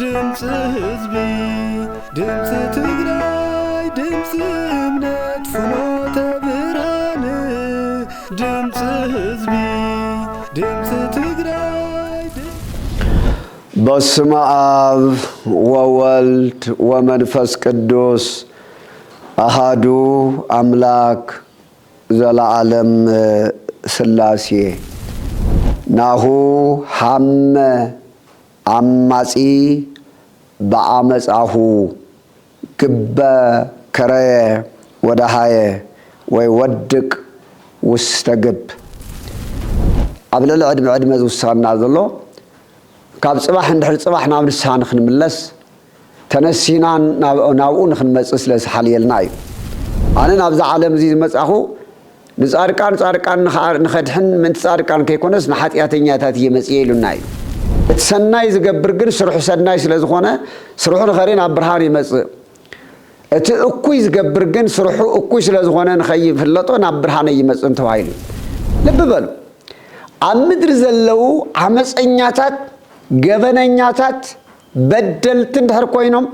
ድምጽ ህዝቢ ድምጽ ትግራይ ድምጽ እምነት ፍኖተ ብርሃን ድምጽ ህዝቢ ድምጽ ትግራይ በስመ አብ ወወልድ ወመንፈስ ቅዱስ አሃዱ አምላክ ዘለዓለም ሥላሴ ናሁ ሐመ አማጺ በአመጻሁ ግበ ከረየ ወደሃየ ወይ ወድቅ ውስተ ግብ አብለል ዕድመ ዝውሳና ዘሎ ካብ ጽባሕ እንድሕር ጽባሕ ናብ ንስሓ ንኽንምለስ ተነሲና ናብኡ ንኽንመጽእ ስለ ዝሓልየልና እዩ ኣነ ናብዚ ዓለም እዚ ዝመጻኹ ንጻድቃን ንኸድሕን ምንቲ ጻድቃን ከይኮነስ ንሓጢአተኛታት እየ መጽእ ኢሉና እዩ እቲ ሰናይ ዝገብር ግን ስርሑ ሰናይ ስለ ዝኾነ ስርሑ ንኸሪ ናብ ብርሃን ይመጽእ እቲ እኩይ ዝገብር ግን ስርሑ እኩይ ስለ ዝኾነ ንኸይፍለጦ ናብ ብርሃን ይመጽእ ተባሂሉ ልብ በሉ ኣብ ምድሪ ዘለው ዓመፀኛታት ገበነኛታት በደልቲ እንድሕር ኮይኖም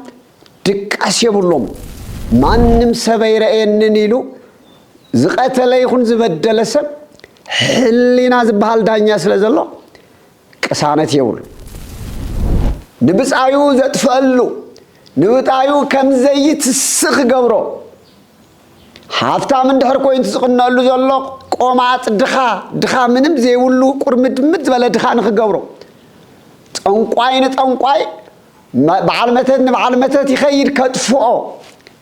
ድቃስ የብሎም ማንም ሰብ ኣይረአየንን ኢሉ ዝቐተለ ይኹን ዝበደለ ሰብ ሕሊና ዝበሃል ዳኛ ስለ ዘሎ ቅሳነት የብሉ ንብፃዩ ዘጥፈሉ ንብጣዩ ከም ዘይትስኽ ገብሮ ሃብታም እንድሕር ኮይኑ ዝቕነሉ ዘሎ ቆማጥ ድኻ ምንም ዘይብሉ ቁርምድምድ ዝበለ ድኻ ንኽገብሮ ጠንቋይ ንጠንቋይ በዓል መተት ንበዓል መተት ይኸይድ ከጥፍኦ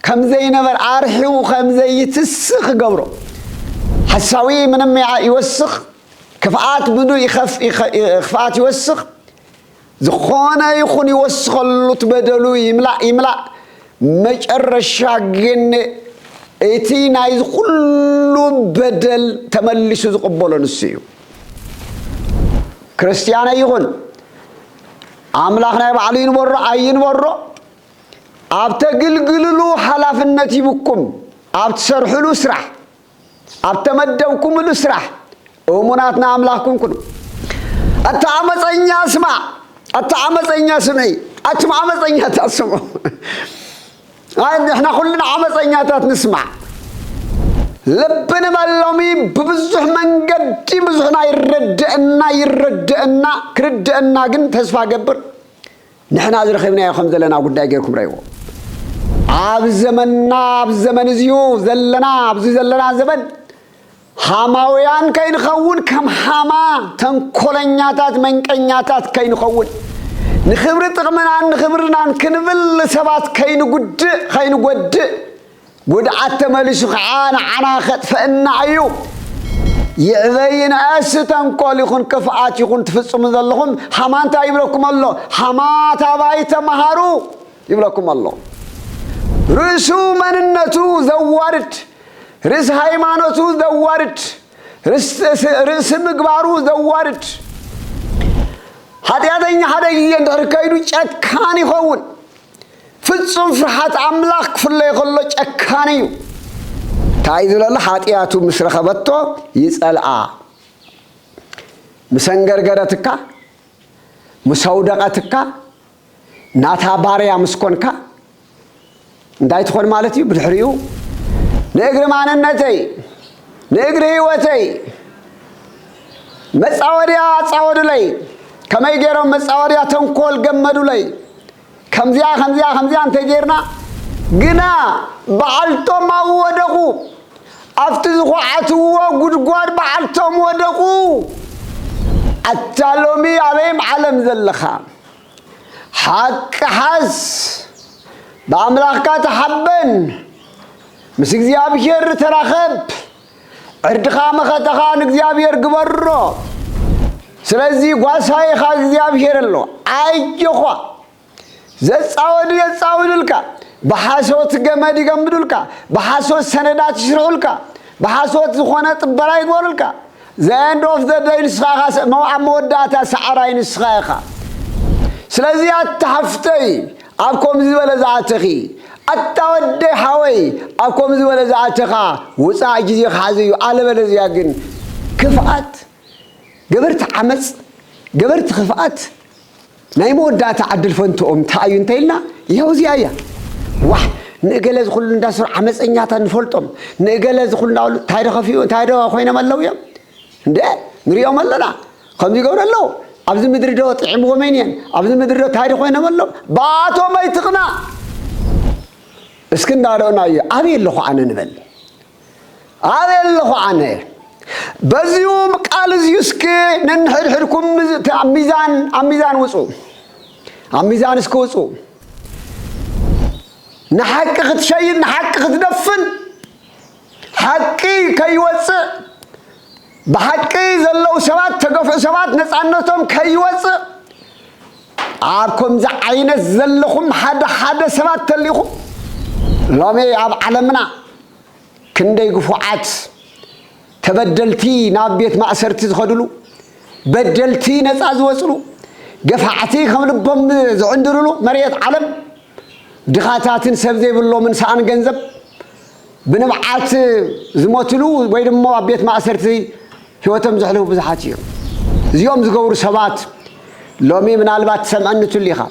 ከም ዘይነበር ኣርሒኡ ከም ዘይትስኽ ገብሮ ሓሳዊ ምንም ይወስኽ ክፍኣት ምኑ ክፍኣት ይወስኽ ዝኾነ ይኹን ይወስኸሉ ትበደሉ ይምላእ መጨረሻ ግን እቲ ናይ ኩሉ በደል ተመሊሱ ዝቕበሎ ንሱ እዩ ክርስቲያን ይኹን ኣምላኽ ናይ ባዕሉ ይንበሮ ኣይንበሮ ኣብ ተግልግልሉ ሓላፍነት ይብኩም ኣብ ትሰርሕሉ ስራሕ ኣብ ተመደብኩምሉ ስራሕ እሙናትና ኣምላኽኩም ኩኑ ኣታ ዓመፀኛ ስማዕ ኣታ ዓመፀኛ ስምዒ ኣቱም ዓመፀኛታት ስምዑ ንሕና ኩልና ዓመፀኛታት ንስማዕ ልብ ንበሎሚ ብብዙሕ መንገዲ ብዙሕና ይረድአና ክርድአና ግን ተስፋ ገብር ንሕና ዝረኸብናዮ ከም ዘለና ጉዳይ ገይርኩም ረእይዎ ኣብ ዘመን እዚዩ ዘለና ኣብዚ ዘለና ዘመን ሃማውያን ከይንኸውን ከም ሃማ ተንኮለኛታት መንቀኛታት ከይንኸውን ንኽብሪ ጥቕምናን ንኽብርናን ክንብል ሰባት ከይንጐድእ ጉድዓት ተመሊሱ ከዓ ንዓና ኸጥፈአና እዩ ይዕበይንእስ ተንኮል ይኹን ክፍኣት ይኹን ትፍጽሙ ዘለኹም ሃማ እንታይ ይብለኩም ኣሎ ሃማ ታባይ ተመሃሩ ይብለኩም ኣሎ ርእሱ መንነቱ ዘዋርድ ርእስ ሃይማኖቱ ዘዋርድ ርእስ ምግባሩ ዘዋርድ ኃጢአተኛ ሓደ ግዜ እንድሕር ከይዱ ጨካን ይኸውን ፍጹም ፍርሃት ኣምላኽ ክፍለዮ ከሎ ጨካን እዩ እንታይ ዝብለሎ ኃጢአቱ ምስ ረኸበቶ ይጸልኣ ምስ አንገርገረትካ ምስ ኣውደቐትካ ናታ ባርያ ምስ ኮንካ እንታይ ትኾን ማለት እዩ ብድሕሪኡ ንእግሪ ማንነተይ ንእግሪ ህይወተይ መጻወድያ ኣጻወዱለይ ከመይ ገይሮም መጻወድያ ተንኮል ገመዱለይ ከምዚያ እንተይ ጌርና ግና በዓልቶም ኣወደቑ ኣብቲ ዝኹዓትዎ ጉድጓድ በዓልቶም ወደቑ ኣታሎሚ ኣበይም ዓለም ዘለኻ ሓቂ ሓዝ በኣምላኽካ ተሓበን ምስ እግዚኣብሔር ተራኸብ ዕርድኻ መኸተኻ ንእግዚኣብሔር ግበሮ ስለዚ ጓሳይኻ እግዚኣብሔር ኣሎ ኣይጆኻ ዘጻወዱልካ በሓሶት ገመድ ይገምዱልካ በሓሶት ሰነዳት ይስርሑልካ በሓሶት ዝኾነ ጥበራ ይግበሩልካ ዘንድ ኦፍ ዘ ደይ ንስኻ መውዓል መወዳእታ ሰዓራይ ንስኻ ኢኻ ስለዚ ኣተሓፍተይ ኣብ ከምዚ ዝበለ ዝኣተኺ أتودي حوي أكم زولا زعتها وصا جزي خازي على بلزيا جن كفأت قبرت عمس قبرت خفأت نايمو دات عدل فنتو تايون تيلنا يهوزيايا وح نقلز كل الناس عمس إنياتا نفلتهم نقلز كل نقول تايد خفيو تايد خوينا ملو يا ده نريهم ملنا خمسي قول الله أبز مدرجو طعم ومينين أبز مدرجو تايد خوينا ملو باتو ما يتقنا اسكندارنا أبي اللي خو عنا نبل أبي اللي خو عنا بزيوم قال زيسكي ننحر حركم عميزان وصو عميزان اسكوصو نحقق تشيد نحقق تدفن حقي كي وص بحقي زلو سبات تقفع سبات نصعنتهم كي وص عاكم زعين زلخم حدا سبات تليخم لامي عب علمنا كندي قفوعات تبدلتي نابيت مأسرتي زخدلو بدلتي نصاز وصلو قفعتي خملبهم زعندرلو مريت علم دخاتاتن سبزي بالله من سان جنزب بنبعات زموتلو ويدمو بيت مأسرتي هوتم زحلو بزحاتي زيوم زغور سبات لومي من البات سمعنتو الليخا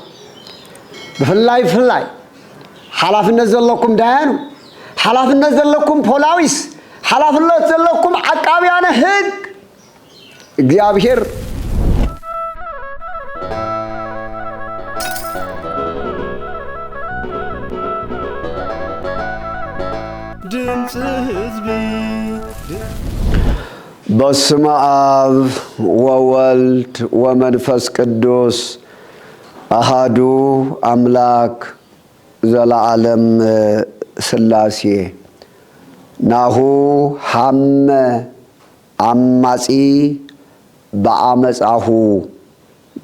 بفلاي حلافنا زلكم دهانو حلافنا زلكم بولاويس حلافنا زلكم عقابيانه هق እግዚአብሔር ድምጽ ሕዝብ በስመ አብ ወወልድ ወመንፈስ ቅዱስ አሃዱ አምላክ ዘለዓለም ሥላሴ ናሁ ሐመ አማጺ በአመጻሁ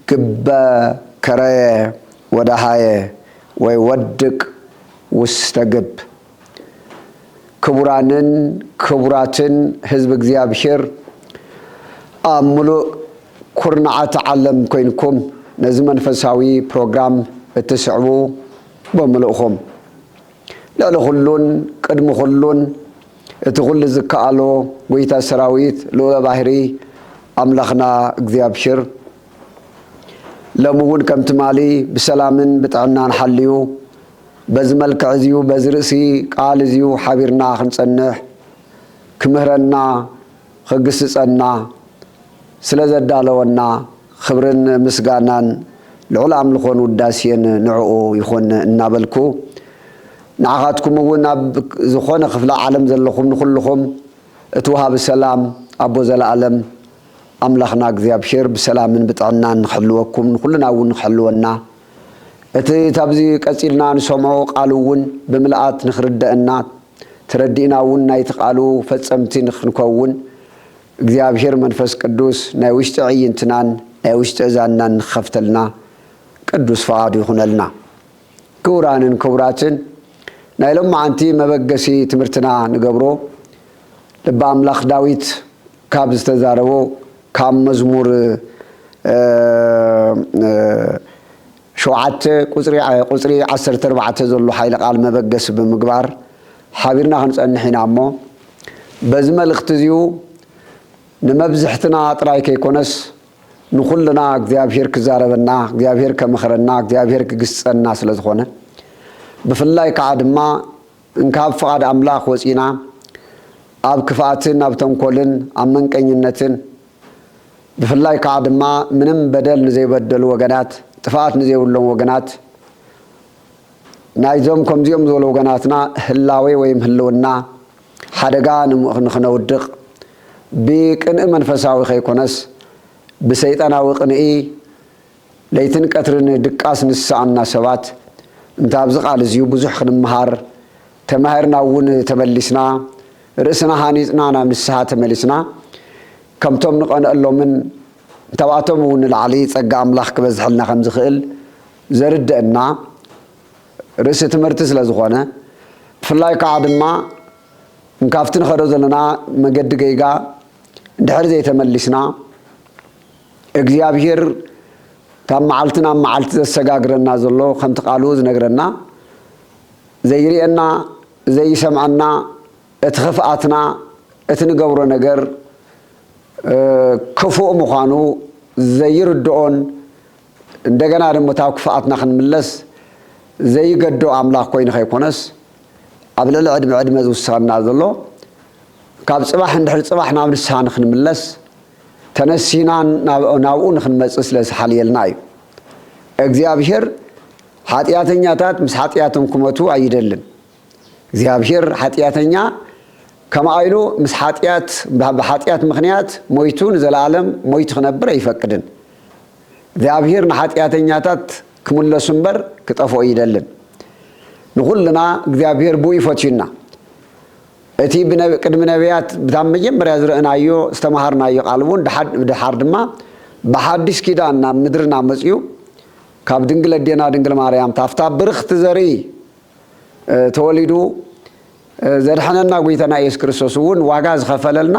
ግበ ከረየ ወደሃየ ወይ ወድቅ ውስተ ግብ ክቡራንን ክቡራትን ህዝብ እግዚአብሔር ሙሉእ ኩርናዓት ዓለም ኮይንኩም ነዚ መንፈሳዊ ፕሮግራም እትስዕቡ በሙሉእኹም ልዕሊ ኩሉን ቅድሚ ኩሉን እቲ ኩሉ ዝከኣሎ ጎይታ ሰራዊት ልዑለ ባህሪ አምላኽና እግዚአብሔር ለሙውን ከምትማሊ ብሰላምን ብጥዕናን ሓልዩ በዚ መልክዕ እዚዩ በዚ ርእሲ ቃል እዚዩ ሓቢርና ክንጸንሕ ክምህረና ክግስጸና ስለ ዘዳለወና ክብርን ምስጋናን ልዑል አምልኾን ውዳሴን ንዕኡ ይኹን እናበልኩ ንዓኻትኩም እውን ኣብ ዝኾነ ክፍለ ዓለም ዘለኹም ንኹልኹም እትውሃብ ሰላም ኣቦ ዘለዓለም አምላኽና እግዚአብሔር ብሰላምን ብጥዕናን ንክሕልወኩም ንኩልና እውን ንክሕልወና እቲ ታብዚ ቀፂልና ንሰምዖ ቃል እውን ብምልኣት ንክርደአና ተረዲእና እውን ናይቲ ቃሉ ፈፀምቲ ንክንከውን እግዚአብሔር መንፈስ ቅዱስ ናይ ውሽጢ ዕይንትናን ናይ ውሽጢ እዛናን ንክኸፍተልና ቅዱስ ፈቃዱ ይኹነልና። ክቡራንን ክቡራትን ናይ ሎማዓንቲ መበገሲ ትምህርትና ንገብሮ ልበ አምላኽ ዳዊት ካብ ዝተዛረቦ ካብ መዝሙር 7 ቁፅሪ 14 ዘሎ ሓይለ ቃል መበገሲ ብምግባር ሓቢርና ክንጸንሕ ኢና እሞ በዚ መልእኽቲ እዚኡ ንመብዝሕትና ጥራይ ከይኮነስ ንኩልና እግዚአብሔር ክዛረበና እግዚአብሔር ከመኽረና እግዚአብሔር ክግስጸና ስለ ዝኾነ ብፍላይ ከዓ ድማ እንካብ ፍቃድ አምላኽ ወፂና ኣብ ክፍኣትን ኣብ ተንኮልን ኣብ መንቀኝነትን ብፍላይ ከዓ ድማ ምንም በደል ንዘይበደሉ ወገናት ጥፋት ንዘይብሎም ወገናት ናይዞም ከምዚኦም ዝበሉ ወገናትና ህላዌ ወይም ህልውና ሓደጋ ንኽነውድቕ ብቅንኢ መንፈሳዊ ከይኮነስ ብሰይጣናዊ ቅንኢ ለይትን ቀትርን ድቃስ ንስሳኣና ሰባት እንታብዚ ቃል እዚዩ ብዙሕ ክንምሃር ተማሂርና እውን ተመሊስና ርእስና ሃኒፅና ናብ ንስሓ ተመሊስና ከምቶም ንቐንአሎምን ተባቶም እውን ንላዕሊ ፀጋ አምላኽ ክበዝሐልና ከም ዝኽእል ዘርድአና ርእሲ ትምህርቲ ስለ ዝኾነ ብፍላይ ከዓ ድማ እንካብቲ ንኸዶ ዘለና መገዲ ገይጋ እንድሕር ዘይተመሊስና እግዚአብሔር ታብ መዓልቲ ናብ መዓልቲ ዘሰጋግረና ዘሎ ከምቲ ቃሉ ዝነግረና ዘይርየና ዘይሰምዓና እትኸፍአትና እትንገብሮ ነገር ክፉእ ምዃኑ ዘይርድኦን እንደገና ደግሞ ታው ክፍአትና ክንምለስ ዘይገዶ አምላኽ ኮይኑ ከይኮነስ ኣብ ልዕሊ ዕድመ ዝውሳና ዘሎ ካብ ጽባሕ እንድሕር ጽባሕ ናብ ንስሓ ንክንምለስ ተነሲና ናብኡ ንክንመጽእ ስለዝሓልየልና እዩ። እግዚአብሔር ኃጢአተኛታት ምስ ኃጢአቶም ክመቱ አይደለም። እግዚአብሔር ኃጢአተኛ ከማይሉ ምስ ኃጢአት በኃጢአት ምክንያት ሞይቱን ዘላለም ሞይት ክነብር አይፈቅድን። እግዚአብሔር ንኃጢአተኛታት ክምለሱ እምበር ክጠፉ አይደለም። ንኹልና እግዚአብሔር ቡ ይፈትዩና እቲ ቅድሚ ነቢያት ብታም መጀመርያ ዝረአናዮ ዝተማሃርናዮ ቃልውን ድሓር ድማ በሐዲስ ኪዳን ናብ ምድርና መጽዩ ካብ ድንግል ኣዴና ድንግል ማርያም ታፍታ ብርኽቲ ዘርኢ ተወሊዱ ዘድሐነና ጎይታና ኢየሱስ ክርስቶስ እውን ዋጋ ዝኸፈለልና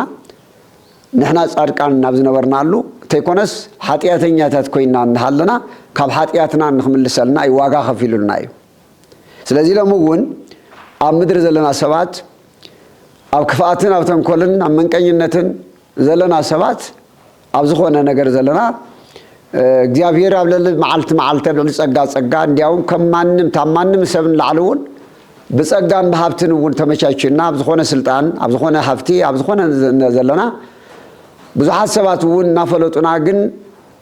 ንሕና ጻድቃን ናብ ዝነበርናሉ ተይኮነስ ኃጢአተኛታት ኮይና እንሃለና ካብ ኃጢአትና ንኽምልሰልና ዋጋ ከፊሉልና እዩ። ስለዚህ ለምውን ኣብ ምድር ዘለና ሰባት ኣብ ክፍአትን ኣብ ተንኮልን ኣብ መንቀኝነትን ዘለና ሰባት ኣብ ዝኾነ ነገር ዘለና እግዚአብሔር ኣብ ልዕሊ መዓልቲ ኣብ ልዕሊ ጸጋ እንዲያውም ከም ማንም ሰብን ላዕሉውን ብጸጋን ብሃብትን እውን ተመቻችና ኣብ ዝኾነ ስልጣን ኣብ ዝኾነ ሃብቲ ኣብ ዝኾነ ዘለና ብዙሓት ሰባት እውን እናፈለጡና ግን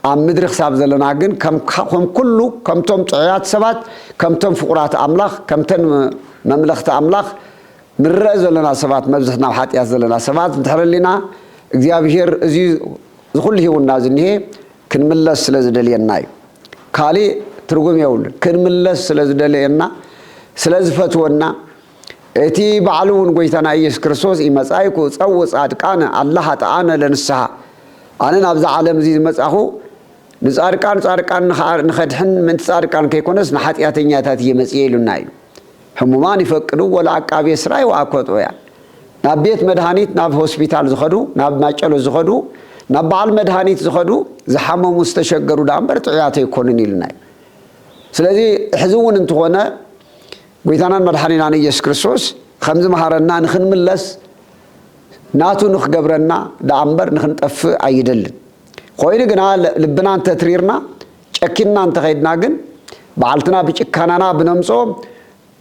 ኣብ ምድሪ ክሳብ ዘለና ግን ከም ኩሉ ከምቶም ጥዑያት ሰባት ከምቶም ፍቁራት አምላኽ ከምተን መምለኽቲ አምላኽ ንርአ ዘለና ሰባት መብዛሕትና ኣብ ኃጢአት ዘለና ሰባት እንተሕረሊና እግዚአብሔር እዚ ዝኹሉ ሂውና ዝኒሄ ክንምለስ ስለዝደልየና እዩ። ካሊእ ትርጉም የብሉን። ክንምለስ ስለዝደልየና ስለዝፈትወና እቲ በዓሉ እውን ጎይታና ኢየሱስ ክርስቶስ ይመጻይኩ ጸውዕ ጻድቃነ አላ ኃጥኣነ ለንስሓ ኣነ ናብዛ ዓለም እዚ ዝመጻኹ ንጻድቃን ንኸድሕን ምንቲ ጻድቃን ከይኮነስ ንኃጢአተኛታት እየመጽየ ኢሉና እዩ። ሕሙማን ይፈቅዱ ወላ አቃቤ ስራይ ወአኮጦያ ናብ ቤት መድኃኒት ናብ ሆስፒታል ዝኸዱ ናብ ማጨሎ ዝኸዱ ናብ በዓል መድኃኒት ዝኸዱ ዝሓመሙ ዝተሸገሩ ዳእምበር ጥዑያት ኣይኮኑን ኢሉና እዩ። ስለዚ ሕዚ እውን እንትኾነ ጎይታናን መድኃኒናን ኢየሱስ ክርስቶስ ከም ዝመሃረና ንኽንምለስ ናቱ ንኽገብረና ዳእምበር ንኽንጠፍእ ኣይደልን። ኮይኑ ግና ልብና እንተትሪርና ጨኪና እንተኸይድና ግን በዓልትና ብጭካናና ብነምጾ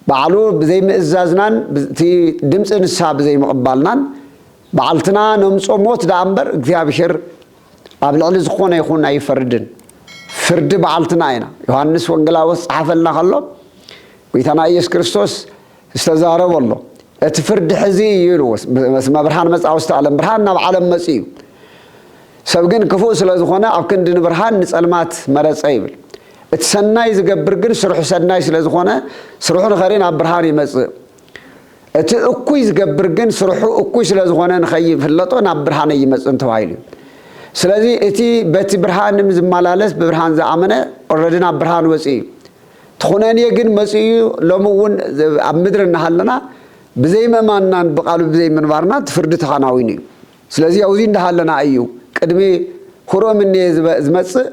በዓሉ ብዘይ ምእዛዝናን እቲ ድምፂ ንስሓ ብዘይ ምቕባልናን በዓልትና ነምጾ ሞት ዳእምበር እግዚአብሔር ኣብ ልዕሊ ዝኾነ ይኹን ኣይፈርድን። ፍርዲ በዓልትና ኢና። ዮሐንስ ወንጌላዊ ጸሓፈልና ከሎ ጎይታና ኢየሱስ ክርስቶስ ዝተዛረበሎ እቲ ፍርዲ ሕዚ እዩ ኢሉ መስመ ብርሃን መጻ ውስተ ዓለም ብርሃን ናብ ዓለም መጺ እዩ ሰብ ግን ክፉእ ስለ ዝኾነ ኣብ ክንዲ ንብርሃን ንጸልማት መረፀ ይብል። እቲ ሰናይ ዝገብር ግን ስርሑ ሰናይ ስለ ዝኾነ ስርሑ ንኸሪን ኣብ ብርሃን ይመጽእ። እቲ እኩይ ዝገብር ግን ስርሑ እኩይ ስለ ዝኾነ ንኸይፍለጦ ናብ ብርሃን ይመጽእ ተባሂሉ እዩ። ስለዚ እቲ በቲ ብርሃን ዝመላለስ ብብርሃን ዝኣመነ ኦልሬዲ ናብ ብርሃን ወፂ እዩ። ትኹነንየ ግን መጽኡ ሎሚ እውን ኣብ ምድሪ እናሃለና ብዘይ ምእማንናን ብቓሉ ብዘይ ምንባርና ትፍርዲ ተኻናዊን እዩ። ስለዚ ኣብዚ እንዳሃለና እዩ ቅድሚ ኩሮም እኔ ዝመጽእ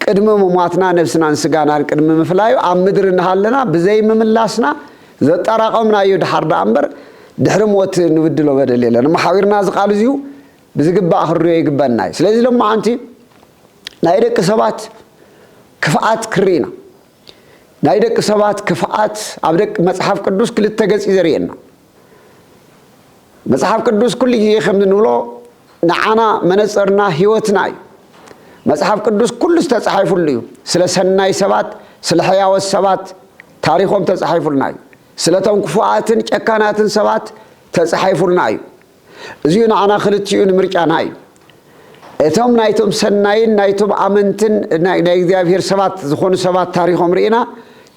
ቅድሚ ምሟትና ነፍስናን ስጋናን ቅድሚ ምፍላዩ ኣብ ምድሪ እናሃለና ብዘይ ምምላስና ዘጠራቐምናዮ ድሓር ዳእምበር ድሕሪ ሞት ንብድሎ በደል የለን። መሓዊርና ዝቃል እዚዩ ብዝግባእ ክርዮ ይግበና እዩ። ስለዚ ሎማዓንቲ ናይ ደቂ ሰባት ክፍኣት ክርኢና ናይ ደቂ ሰባት ክፍኣት ኣብ ደቂ መጽሓፍ ቅዱስ ክልተ ገጽ ዘርእየና። መጽሓፍ ቅዱስ ኩሉ ግዜ ከም ዝንብሎ ንዓና መነጽርና ህይወትና እዩ። መጽሐፍ ቅዱስ ኩሉ ዝተጻሒፉሉ እዩ። ስለ ሰናይ ሰባት ስለ ሕያወት ሰባት ታሪኾም ተጻሒፉልና እዩ። ስለቶም ክፉኣትን ጨካናትን ሰባት ተጻሒፉልና እዩ። እዚዩ ንዓና ክልቲኡ ንምርጫና እዩ። እቶም ናይቶም ሰናይን ናይቶም ኣመንትን ናይ እግዚአብሔር ሰባት ዝኾኑ ሰባት ታሪኾም ርኢና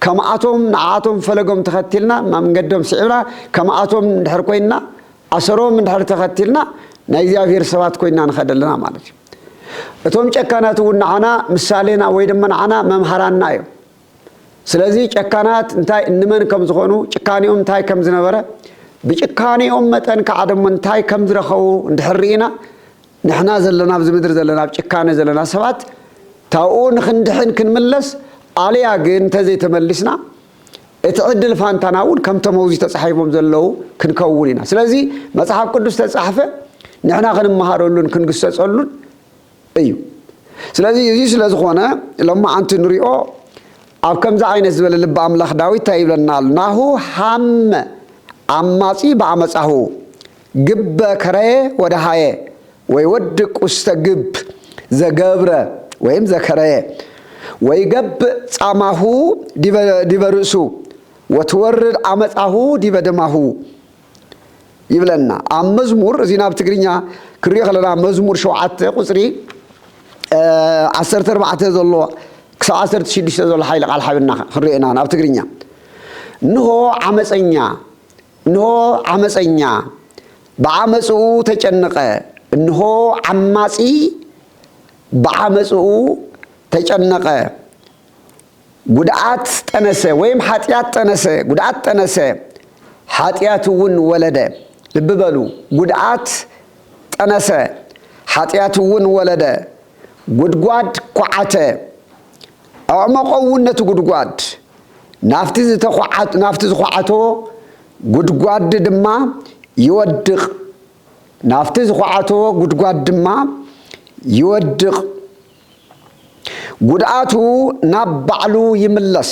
ከማኣቶም ንዓቶም ፈለጎም ተኸቲልና መንገዶም ስዒብና ከማኣቶም እንድሕር ኮይንና ኣሰሮም እንድሕር ተኸቲልና ናይ እግዚአብሔር ሰባት ኮይንና ንኸደልና ማለት እዩ። እቶም ጨካናት እውን ንዓና ምሳሌና ወይ ድማ ንዓና መምሃራና እዮም። ስለዚ ጨካናት እንታይ እንመን ከም ዝኾኑ ጭካኔኦም እንታይ ከም ዝነበረ ብጭካኔኦም መጠን ከዓ ደሞ እንታይ ከም ዝረኸቡ እንድሕር ርኢና ንሕና ዘለና ኣብዚ ምድሪ ዘለና ኣብ ጭካኔ ዘለና ሰባት ታብኡ ንክንድሕን ክንምለስ ኣልያ ግን እንተዘይተመሊስና اتعدل فانتناون كم تموزي تصحيبهم زلو كنكونينا سلازي مصحف قدس تصحفه نحنا كنمهارولن كنقصصولن ايو سلازي يزي سلازخونه لما انت نريو اب كمز عينه زبل لب املاح داويت تايبلنال ناهو حم عماصي بعمصحو جب كراي ودهاي ويودق استجب زغبره ويم زكراي ويجب صامه ديبرسو وتورد عمصحو ديبدماهو يبلنا مزمور زينا بتغرينا كري خلنا مزمور شوعت قصري 14 زلو كسا 16 زلو حيل قال حبنا خرينا نا بتغرينا نهو عمصኛ بعمصو ተጨነቀ እንሆ አማጺ بعمصو ተጨነቀ ጉዳት ጠነሰ ወይም ኃጢያት ጠነሰ ጉዳት ጠነሰ ኃጢያቱን ወለደ ልብ በሉ ጉዳት ጠነሰ ኃጢያቱን ወለደ ጉድጓድ ቋዓተ አመቆውነቱ ጉድጓድ ናፍቲ ዝቋዓቶ ጉድጓድ ድማ ይወድቅ ናፍቲ ዝቋዓቶ ጉድጓድ ድማ ይወድቅ ጉዳቱ ናባዕሉ ይምለስ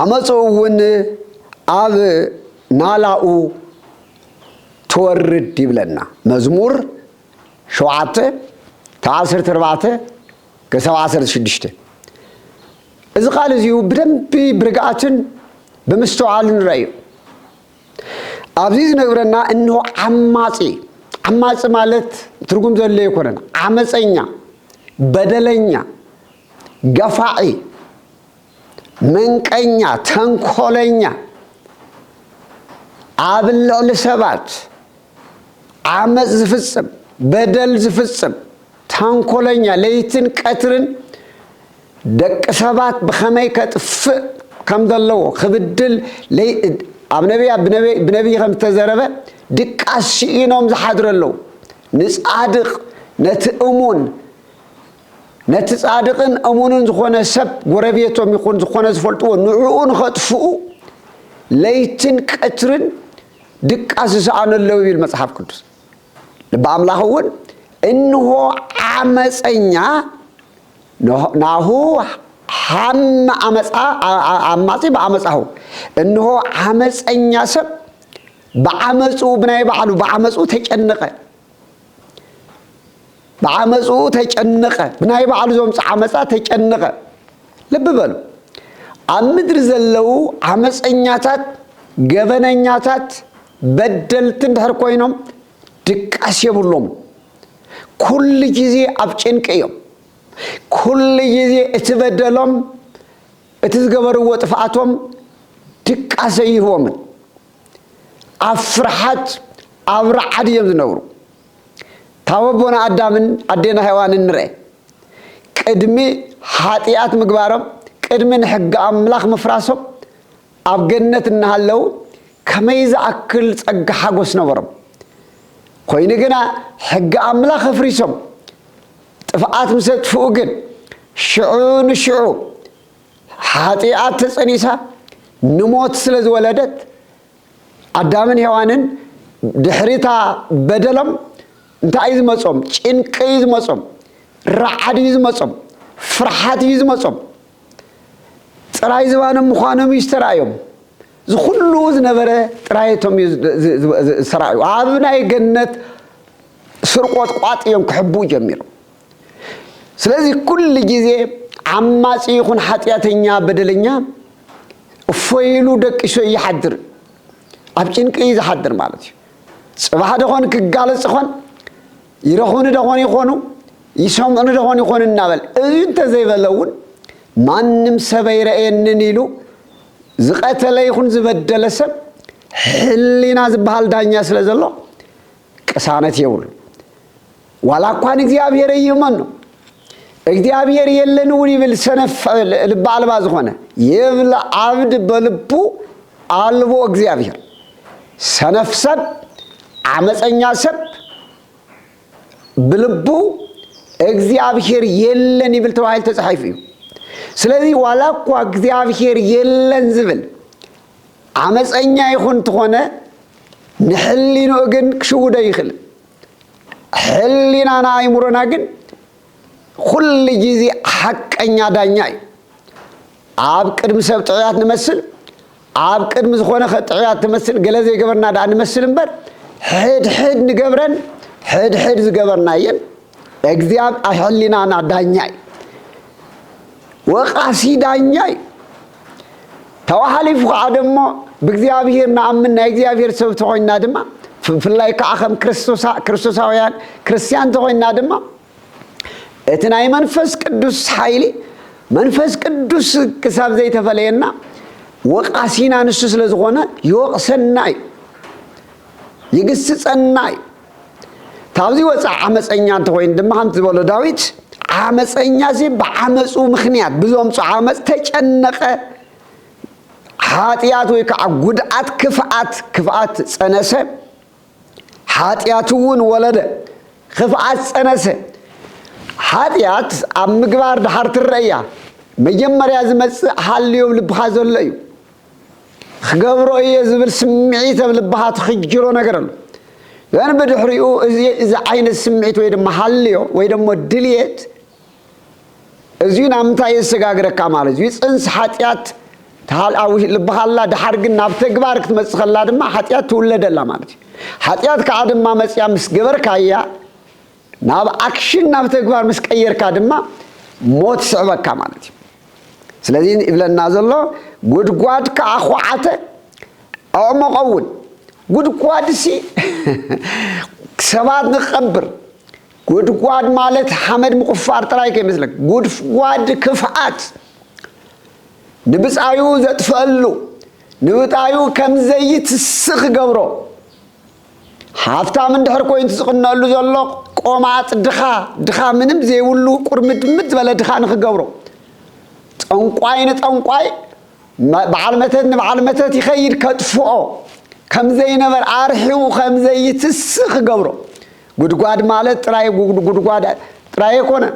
አመጾውን አብ ናላኡ ተወርድ ይብለና መዝሙር 7 14 ከ16 እዚ ቃል እዚሁ በደንብ ብርጋትን በመስተዋል ንራዩ ኣብዚ ዝነግረና እንሆ አማጺ ማለት ትርጉም ዘለ ይኮነና አመፀኛ በደለኛ ገፋዒ መንቀኛ ተንኮለኛ አብልዕ ሰባት አመጽ ዝፍጽም በደል ዝፍጽም ተንኮለኛ ለይትን ቀትርን ደቅ ሰባት በኸመይ ከጥፍ ከም ዘለዎ ክብድል ለይ አብነቢያ ብነቢይ ከም ተዘረበ ድቃስ ኢኖም ዝሓድረለው ንጻድቅ ነትእሙን ነትጻድቅን እሙንን ዝኾነ ሰብ ጎረቤቶም ይኹን ዝኾነ ዝፈልጥዎ ንዑኡን ከጥፍኡ ለይትን ቀትርን ድቃስ ዝሰኣነለው ይብል መጽሐፍ ቅዱስ በአምላኽውን እንሆ አመፀኛ ናሁ ሐም አማጺ በአመጻሁ እንሆ አመፀኛ ሰብ በአመጹ ብናይ ባዕሉ በአመጹ ተጨነቀ ብናይ ባዕሉ ዞምጽ አመጻ ተጨነቀ ልብ በሉ አምድር ዘለው አመፀኛታት ገበነኛታት በደልትን ድሕር ኮይኖም ድቃስ የብሎም ኩል ጊዜ ኣብ ጭንቂ እዮም ኩል ጊዜ እትበደሎም እትዝገበርዎ ጥፍኣቶም ድቃስ ይህቦምን ኣብ ፍርሓት ኣብ ረዓድ እዮም ዝነብሩ ታወቦና አዳምን አዴና ሔዋንን ንርአ ቅድሚ ኃጢአት ምግባሮም ቅድሚ ንሕጊ አምላኽ ምፍራሶም ኣብ ገነት እናሃለው ከመይ ዝኣክል ጸጋ ሓጎስ ነበሮም ኮይኑ ግና ሕጊ አምላኽ ኣፍሪሶም ጥፍኣት ምስ ኣጥፍኡ ግን ሽዑ ንሽዑ ኃጢአት ተጸኒሳ ንሞት ስለ ዝወለደት አዳምን ሔዋንን ድሕሪታ በደሎም እንታይ ዝመጾም ጭንቂ ዝመጾም ረዓድ ዝመጾም ፍርሓት ዝመጾም ጥራይ ዝባኖም ምዃኖም ይስተራዮም ዝኹሉ ዝነበረ ጥራይቶም ዝሰራዩ ኣብ ናይ ገነት ስርቆት ቋጥዮም ክሕቡ ጀሚሩ ስለዚህ ኩል ጊዜ አማጺ ይኹን ኃጢአተኛ በደለኛ እፎይሉ ደቂሶ ይሓድር ኣብ ጭንቂ ዝሓድር ማለት እዩ ጽባሕ ደኾን ክጋለጽ ኾን ይረኹን ደኾን ይኾኑ ይሰምዑን ደኾን ይኾን እናበል እዚ እንተዘይበለውን ማንም ሰብ ይረአየንን ኢሉ ዝቀተለ ይኹን ዝበደለ ሰብ ሕሊና ዝበሃል ዳኛ ስለ ዘሎ ቅሳነት የብሉ ዋላ እኳን እግዚአብሔር ይመኑ እግዚአብሔር የለን ይብል ሰነፍ ልብ አልባ ዝኾነ ይብል ዓብድ በልቡ አልቦ እግዚአብሔር ሰነፍ ሰብ አመፀኛ ሰብ ብልቡ እግዚአብሔር የለን ይብል ተባሂል ተጻሒፉ እዩ ስለዚህ ዋላ እኳ እግዚአብሔር የለን ዝብል ዓመፀኛ ይኹን ተኾነ ንሕሊኑ ግን ክሽውዶ ይኽእል ሕሊናና አይምሮና ግን ኩሉ ጊዜ ሐቀኛ ዳኛ እዩ ኣብ ቅድሚ ሰብ ጥዑያት ንመስል ኣብ ቅድሚ ዝኾነ ጥዑያት ትመስል ገለ ዘይገበርና ዳ ንመስል እምበር ሕድሕድ ንገብረን ሕድሕድ ዝገበርናየን እግዚአብሔር ሕሊናና ዳኛ እዩ ወቃሲ ዳኛ እዩ ተዋሃሊፉ ከዓ ደሞ ብእግዚአብሔር ንኣምን ናይ እግዚአብሔር ሰብ ተኾይና ድማ ፍላይ ከዓ ከም ክርስቶሳውያን ክርስቲያን ተኾይና ድማ እቲ ናይ መንፈስ ቅዱስ ሓይሊ መንፈስ ቅዱስ ክሳብ ዘይተፈለየና ወቃሲና ንሱ ስለ ዝኾነ ይወቕሰና እዩ ይግስጸና እዩ ታብዚ ወፃ ዓመፀኛ እንተኾይን ድማ ከምቲ ዝበሎ ዳዊት ዓመፀኛ ዚ ብዓመፁ ምኽንያት ብዘምፁ ዓመፅ ተጨነቐ ኃጢአት ወይ ከዓ ጉድኣት ክፍኣት ፀነሰ ኃጢአት እውን ወለደ ክፍኣት ፀነሰ ኃጢአት ኣብ ምግባር ድሓር ትረእያ መጀመርያ ዝመፅእ ሃልዮም ልብኻ ዘሎ እዩ ክገብሮ እየ ዝብል ስምዒት ኣብ ልብኻ ትኽጅሮ ነገር ኣሎ ግን ብድሕሪኡ እዚ ዓይነት ስምዒት ወይ ድማ ሃልዮ ወይ ድማ ድልየት እዚዩ ናብ ምንታይ የሰጋግረካ ማለት እዩ ፅንስ ኃጢአት ተሃልኣዊ ልብኻላ ድሓር ግን ናብ ተግባር ክትመፅእ ከላ ድማ ኃጢአት ትውለደላ ማለት እዩ ኃጢአት ከዓ ድማ መፅያ ምስ ገበርካያ ናብ ኣክሽን ናብ ተግባር ምስ ቀየርካ ድማ ሞት ስዕበካ ማለት እዩ ስለዚ ይብለና ዘሎ ጉድጓድ ከዓ ኳዓተ ኣዕመቐውን ጉድጓድ ሲ ሰባት ንቀብር ጉድጓድ ማለት ሐመድ ምቁፋር ጥራይ ከይመስለክ ጉድጓድ ክፍኣት ንብፃዩ ዘጥፈሉ ንብጣዩ ከም ዘይትስኽ ገብሮ ሃብታም እንድሕር ኮይኑ ዝቕነሉ ዘሎ ቆማጥ ድኻ ምንም ዘይብሉ ቁርምድምድ ዝበለ ድኻ ንኽገብሮ ጠንቋይ ንጠንቋይ በዓል መተት ንበዓል መተት ይኸይድ ከጥፍኦ ከም ዘይነበር ኣርሒቡ ከም ዘይትስኽ ገብሮ ጉድጓድ ማለት ጥራይ ጉድጓድ ጥራይ ኣይኮነን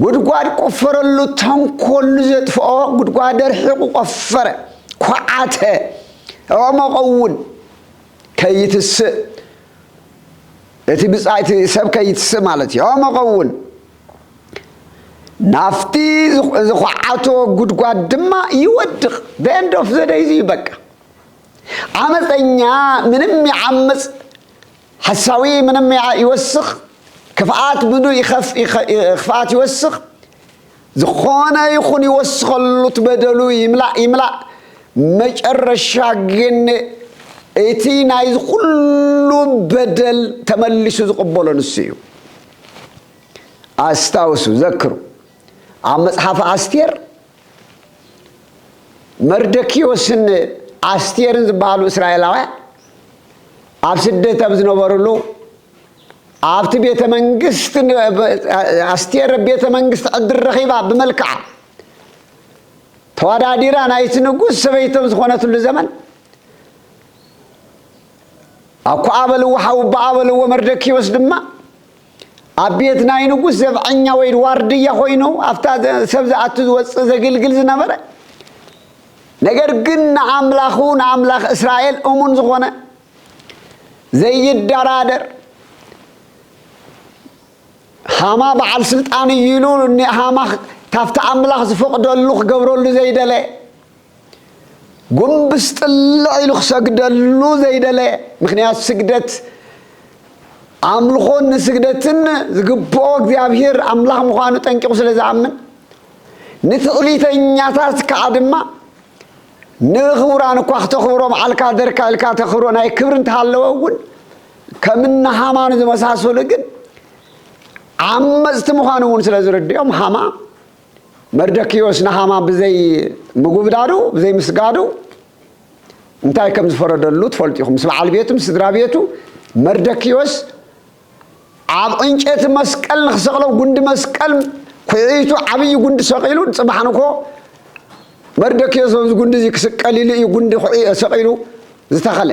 ጉድጓድ ቆፈረሉ ተንኮሉ ዘጥፍኦ ጉድጓድ ደርሒቁ ቆፈረ ኳዓተ ኣዕመቐውን ከይትስእ እቲ ብፃይቲ ሰብ ከይትስእ ማለት እዩ ኣዕመቐውን ናፍቲ ዝኳዓቶ ጉድጓድ ድማ ይወድቕ በኤንድ ኦፍ ዘ ዴይ ይበቃ ዓመፀኛ ምንም ይዓምፅ ሓሳዊ ምንም ይወስኽ ክፍኣት ምኑ ክፍኣት ይወስኽ ዝኾነ ይኹን ይወስኸሉ ትበደሉ ይምላእ መጨረሻ ግን እቲ ናይ ኩሉ በደል ተመሊሱ ዝቕበሎ ንሱ እዩ ኣስታውሱ ዘክሩ ኣብ መጽሓፍ ኣስቴር መርደኪዮስን ኣስቴርን ዝበሃሉ እስራኤላውያን ኣብ ስደት ኣብ ዝነበሩሉ ኣብቲ ቤተ መንግስት ኣስቴር ቤተ መንግስት ዕድል ረኺባ ብመልክዓ ተወዳዲራ ናይቲ ንጉስ ሰበይቶም ዝኾነትሉ ዘመን ኣኳ ኣበልዎ ሓውባ ኣበልዎ መርደኪዮስ ድማ ኣብ ቤት ናይ ንጉስ ዘብዐኛ ወይ ዋርድያ ኮይኑ ኣብታ ሰብ ዝኣቱ ዝወፅእ ዘግልግል ዝነበረ ነገር ግን ንኣምላኽ እስራኤል እሙን ዝኾነ ዘይደራደር ሃማ በዓል ስልጣን ይሉ ሃማ ታፍታ ኣምላኽ ዝፈቅደሉ ክገብረሉ ዘይደለ ጉንብስ ጥልዕ ኢሉ ክሰግደሉ ዘይደለ ምክንያት ስግደት ኣምልኾን ንስግደትን ዝግብኦ እግዚአብሔር ኣምላኽ ምዃኑ ጠንቂቑ ስለ ዝኣምን ንትቕሊተኛታት ከዓ ድማ ንኽቡራን እኳ ክተኽብሮ መዓልካ ደርካ ኢልካ ተኽብሮ ናይ ክብሪ እንተሃለወ እውን ከምና ሃማን ዝመሳሰሉ ግን ዓመፅቲ ምዃኑ እውን ስለ ዝርድኦም ሃማ መርደኪዮስ ንሃማ ብዘይ ምጉብዳዱ ብዘይ ምስጋዱ እንታይ ከም ዝፈረደሉ ትፈልጡ ኢኹም ምስ በዓል ቤቱ ምስ ስድራ ቤቱ መርደኪዮስ ኣብ ዕንጨይቲ መስቀል ንኽሰቕሎ ጉንዲ መስቀል ኩዒቱ ዓብይ ጉንዲ ሰቂሉ ፅባሕ ንኮ መርደኪዮስ ኣብዚ ጉንዲ እዚ ክስቀል ኢሉ እዩ ጉንዲ ሰቂሉ ዝተኸለ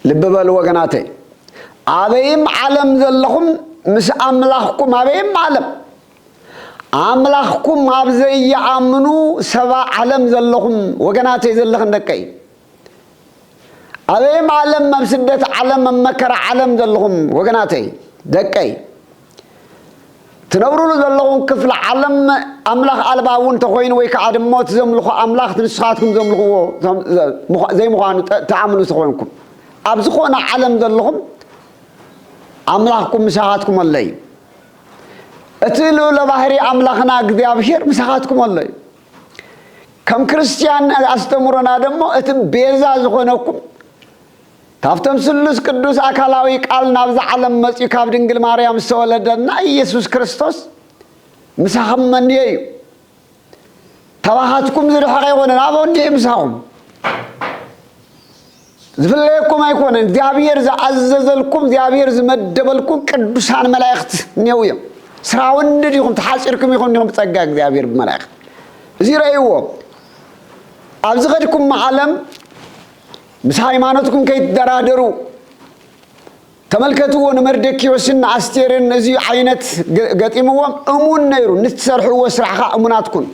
ልቢ በሉ ወገናተይ ኣበይም ዓለም ዘለኹም مس أملاككم أبيم عالم أملاككم أبزي يأمنوا سبع عالم زلهم وجناتي زلهم دكاي أبيم عالم مبسدة عالم مكر عالم زلهم وجناتي دكاي تنوروا زلهم كفل عالم أملاك ألباون تخوين ويك عدم موت زملخو أملاك تنسخاتكم زملخو زي مخانو تعاملوا تخوينكم أبزخونا عالم زلهم أملاككم مساحاتكم الله أتلو لبحري أملاكنا قدي أبشر مساحاتكم الله كم كريستيان أستمرنا دمو أتبيزا زخونكم تفتم سلس قدوس أكالاوي قال نابز عالم مسيح كاب دنجل مريم سولدنا يسوع كريستوس مساحم من يي تواهاتكم زر حقيقون نابون دي مساحم زفلكم أيكون ديابير زعززلكم ديابير زمدبلكم قدوسان ملائكت نيويم سراون ديكم تحاشركم يكون يوم تسقاق ديابير بملائكت زير أيوه أبزغدكم معلم مس ሃይማኖትኩም ከይተደራደሩ ተመልከቱ ወንመርደኪዮስና አስቴርን እዚ አይነት ገጢምዎም እሙን ነይሩ ንትሰርሕዎ ስራሕኻ እሙናትኩም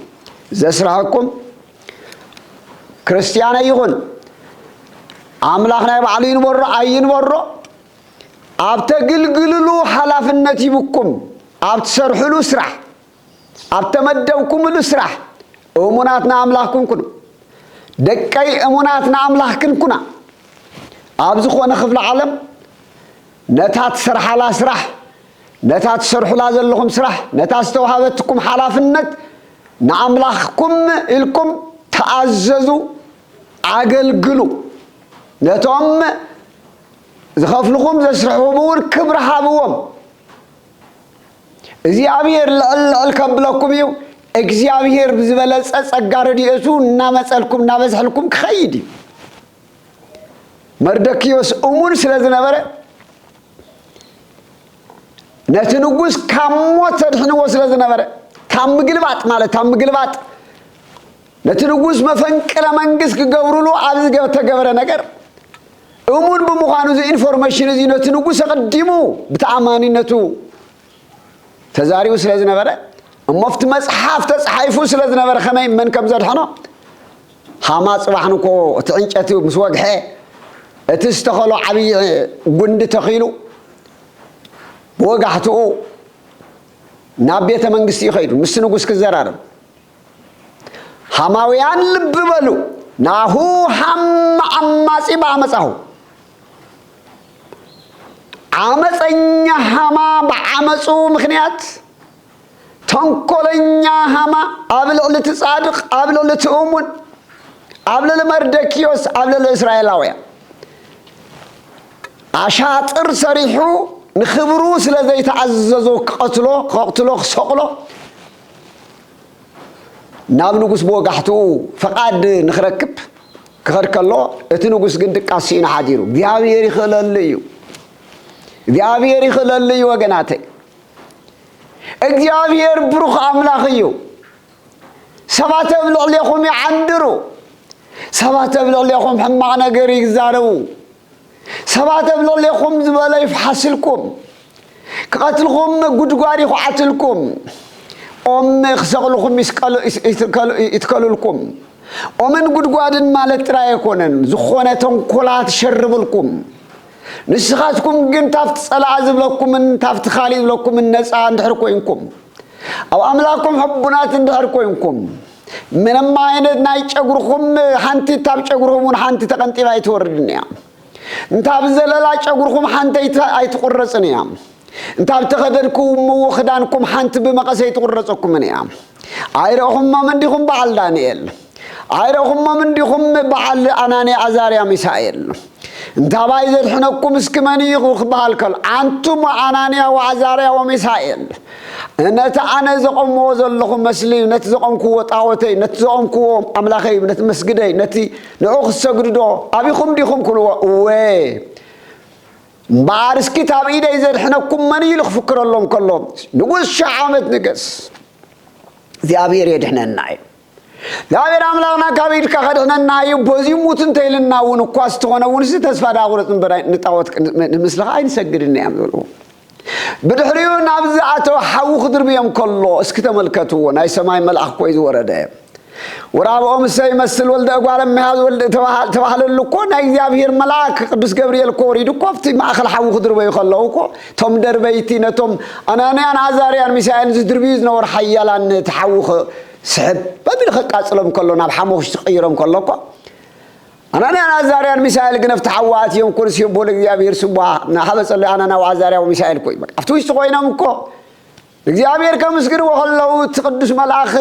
ዘስራሕኩም ክርስቲያን ይሁን አምላኽና ባዕሉ ይንበሮ አይንበሮ አብተግልግልሉ ሐላፍነት ይብኩም አብትሰርሕሉ ስራሕ አብተመደብኩምሉ ስራሕ እሙናትና አምላኽኩም ኩኑ دكاي أموناتنا أملاك كنا أبزخونا خفل عالم نتات سرح على سرح نتات سرح لازل لكم سرح نتات استوهابتكم حلاف النت نعملاككم إلكم تعززوا عقل قلو نتوم زخاف لكم زسرحوا بور كبر حابوهم زي عبير الكبلكم يو እግዚአብሔር ብዝበለጸ ጸጋ ረድኤቱ እናመጸልኩም እናበዝሕልኩም ከይዲ መርደኪዮስ እሙን ስለዝነበረ ነትንጉስ ካሞት ተድሕንዎ ስለዝነበረ ታምግልባጥ ማለት ታምግልባጥ ነትንጉስ መፈንቅለ መንግስት ክገብሩሉ አብዝ ተገበረ ነገር እሙን በመዃኑ እዚ ኢንፎርሜሽን እዚ ነትንጉስ ቀዲሙ በተአማኒነቱ ተዛሪው ስለዝነበረ أمفت مصحف تصحيفو سلازنا برخمين من كم زرحنا حما صباحنكو تعنشتو مسوقحه اتستخلو عبي قند تخيلو بوقحتو نابية منقسي خيرو مسنقوس كزرار حماويان لببلو ناهو حم عماسي بعمساهو عمسيني حما بعمسو مخنيات تنقلنيا هما قبل لتصادق قبل لتؤمن قبل لمردكيوس قبل لإسرائيلاويا عشاطر صريحو نخبرو سلازي تعززو قتلو سقلو نابنوغس بوقحتو فقاد نخركب كخرك الله اتنوغس قندك قاسين حاديرو بيابيري خلاليو بيابيري خلاليو وقناتي እግዚአብሔር ብሩኽ አምላኽ እዩ ሰባት ብለዕለኹም ይዓንድሩ ሰባት ብለዕለኹም ሕማቕ ነገር ይዛረቡ ሰባት ብለዕለኹም ዝበለ ይፍሓስልኩም ክቐትልኩም ጉድጓድ ይኹዓትልኩም ኦም ክሰቕልኩም ይትከሉልኩም ኦምን ጉድጓድን ማለት ጥራይ ኣይኮነን ዝኾነ ተንኮላት ይሸርብልኩም ንስኻትኩም ግን ታፍት ጸላዓ ዝብለኩምን ታፍት ኻሊእ ዝብለኩምን ነፃ እንድሕር ኮይንኩም ኣብ ኣምላኩም ሕቡናት እንድሕር ኮይንኩም ምንም ዓይነት ናይ ጨጉርኩም ሓንቲ ታብ ጨጉርኩም ሓንቲ ተቐንጢባ ኣይትወርድን እያ እንታብ ዘለላ ጨጉርኩም ሓንቲ ኣይትቁረፅን እያ እንታብ ተኸደድኩም ክዳንኩም ሓንቲ ብመቐስ ኣይትቁረፀኩምን እያ ኣይረኹም መንዲኹም በዓል ዳንኤል ኣይረኹም መንዲኹም በዓል ኣናንያ ኣዛርያ ሚሳኤል انت بايز الحنكم اسكماني يخبها الكل انتم وعنانيا وعزاريا وميسائل نت انا زقم وزلكم مسلي نت زقم كو طاوتي نت زقم كو املاخي نت مسجدي نتي نعوخ سجدو ابيكم ديكم كل وي بارس كتاب ايده اذا الحنكم مني يخفكر لهم كلهم نقول شعامت نقص ذي ابير يدحنا الناي ዛሬ አምላክና ካቢድ ከኸደነና ይቦዚም ሙትን ተይልና ወን ኳስ ተሆነ ወንስ ተስፋ ዳቁረጥን በራይ ንጣወት ምስልህ አይንሰግድና ያምሉ بدحريو نابز أتو حوخ دربيهم كله اسكت ملكته ناي سماي ملأ كويس ورده ورابهم سيمثل ولد أقوال مهاد ولد توحل اللقون أيام هير ملاك قدس جبريل كوري دكوفتي ما أخل حوخ دربي يخلوكو توم دربيتي نتوم أنا عزاريان مسائل دربيز نور حيالان تحوخ سحب بابين خقاص لهم كله ناب حموش تغيرهم كلكو أنا عزاريان مسائل قنف تحوات يوم كرسي بول እግዚአብሔር سبوا نحبس اللي أنا وعزاريان ومسائل كوي أفتوش تقوينا مكو እግዚአብሔር كمسكر وخلو تقدس ملاك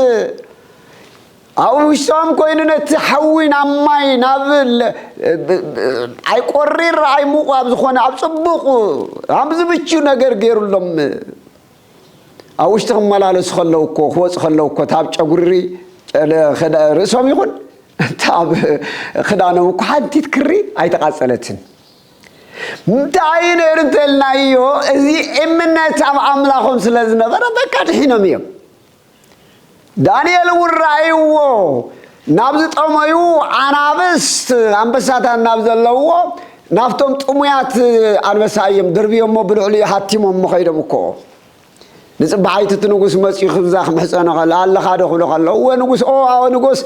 أو وشام كوينة تحوين عماي نابل أي قرير أي مقابل خوانا عبصبق عبص بتشو نجر غير لهم أو وشتهم ملالس خلوكو خوص خلوكو تاب تقرري خد رسوم يقول تاب خدانه وكحد تذكري أي تقاصلتن متعين إرتلنا إيو إذا إمنا تام عملاهم سلزنا برا بكات حينهم يوم دانيال ورأيو نابز تأميو عنابست أنبسات النابز اللهو نافتم تأميات أنبسايم دربيهم مبلغلي حتيمهم مخيرمكو نسب حيث تنقص مسيح خبزاخ محسن قال الله خادخ له هو نقص أو نقص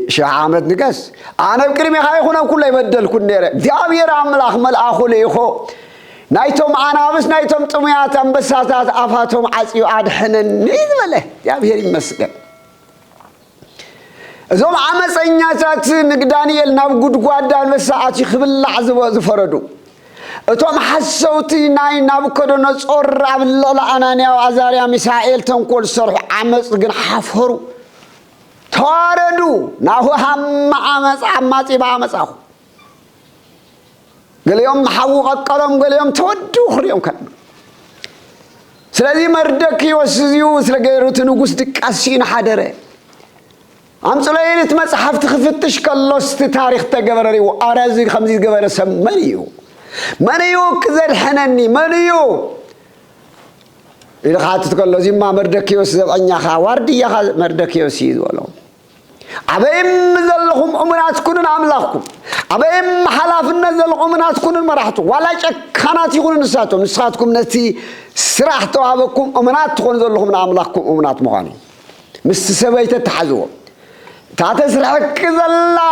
شعامت نقص أنا بكرمي خايخونا كله يبدل كل نيره ديابير عمل أخمل أخو ليخو نايتهم عنابس نايتهم تميات أنبساتات أفاتهم عسيو عاد حنن نيد وله ديابير يمسكن زوم عمس إنياتات نقدانيال ناب قد قوادان مساعات يخبل العزب وزفردو اتوم حسوتي ناي ناب كدو نصور عبدالله أنانيا وعزاريا مسائل تنقل صرح عمس قن حفرو تواردو ناهو هم عمس عماسي بعمس أخو قال يوم حوق القلم قال يوم تودو خريوم كان سلازي مردكي وسزيو سلقيرو تنقص دكاسين حدره أمثلين تمسحف تخفتش كاللوست تاريخ تجبرني وأرازي خمسين جبر سمنيو منيو كذا حنني منيو إذا خاطر تقول زي ما مردكي وسزبانيا خواردي يا خا مردكي وسيد ولا أبيم ذلهم أمنات كونن عملاكم أبيم حلافنا ذلهم أمنات كونن مرحتو ولا كانت يقولون نساتكم نتي سرحتوا عبكم أمنات تكون ذلهم عملاكم أمنات مغاني مستسبيت التحزو تعتسرحك ذلا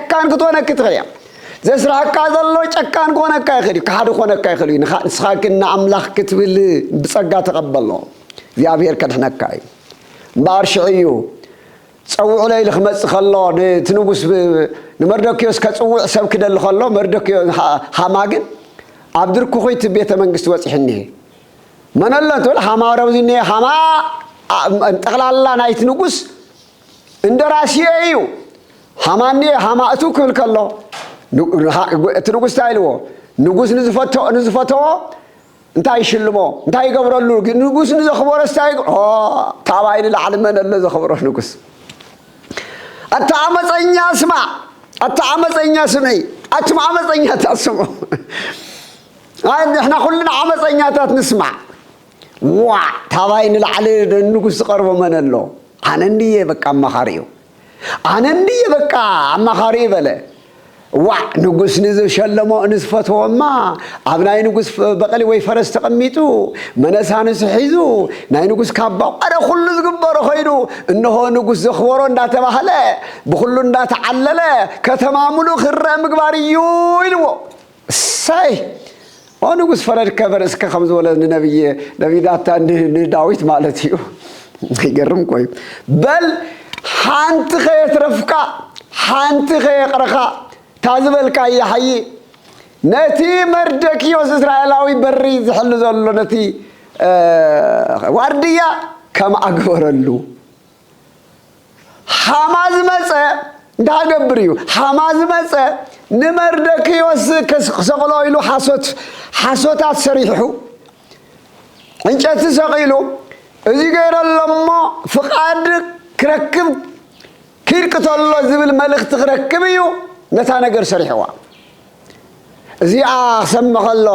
كان كتونا كتغيا زسرحك ذلوا كان كونا كايخلي كحد كونا كايخلي نسخاكنا عملاك كتبل بصقا تقبلوا እግዚአብሔር ከድነካይ ባርሽዩ ጸውዑ ላይ ለخمس خلو ትንጉስ ንመርዶክዮስ ከጸውዕ ሰብ ክደል خلو መርዶክዮስ ሃማግን አብድርኩ ኾይት ቤተ መንግስት ወጽሕኒ መነለቶ ሃማራው ዚኔ ሃማ ጠቅላላ ናይት ንጉስ እንደራሲዩ ሃማኒ ሃማእቱ ክብል ከሎ ትንጉስ ታይልዎ ንጉስ ንዝፈተው እንታይ ሽልሞ እንታይ ይገብረሉ ንጉስ ንዘኽበረ ስታይ ታባይን ለዓለመን ለዘኽበረ ንጉስ አታመፀኛ ስማ አታመፀኛ ስመይ አትማመፀኛ ታስሙ احنا كلنا عمፀኛታት ንስማ ዋ ታባይን ለዓለ ንጉስ ቀርቦ መነሎ አነንዲየ በቃ አማኻሪው አነንዲየ በቃ አማኻሪ በለ ዋ ንጉስ ንዘሸለሞ ንስፈተውማ አብናይ ንጉስ በቀሊ ወይ ፈረስ ተቀሚጡ መነሳንስ ሒዙ ናይ ንጉስ ካባ አረ ሁሉ ዝግበረ ኸይዱ እነሆ ንጉስ ዘኽበሮ እንዳተባህለ በሁሉ እንዳተዓለለ ከተማሙሉ ክረ ምግባርዩ ይልዎ ሳይ ንጉስ ፈረድ ከበር እስከ خمس ወለድ ነብይ ዳታ ዳዊት ማለት እዩ ይገርም ቆይ በል ሓንቲ ኸይትረፍካ ሓንቲ ኸይቅረኻ ታዝበልካ ይሐይ ነቲ መርዶክዮስ እስራኤላዊ በሪ ዝሕሉ ዘሎ ነቲ ዋርድያ ከም አግበረሉ ሓማዝ መፀ እንዳገብርዩ ሓማዝ መፀ ንመርዶክዮስ ከሰቅሎ ኢሉ ሓሶታት ሰሪሑ እንጨት ሰቂሉ እዚ ገይረሎሞ ፍቃድ ክረክብ ኪርቅተሎ ዝብል መልእክቲ ክረክብ እዩ ነታ ነገር ሰሪሕዋ እዚኣ ሰምኸሎ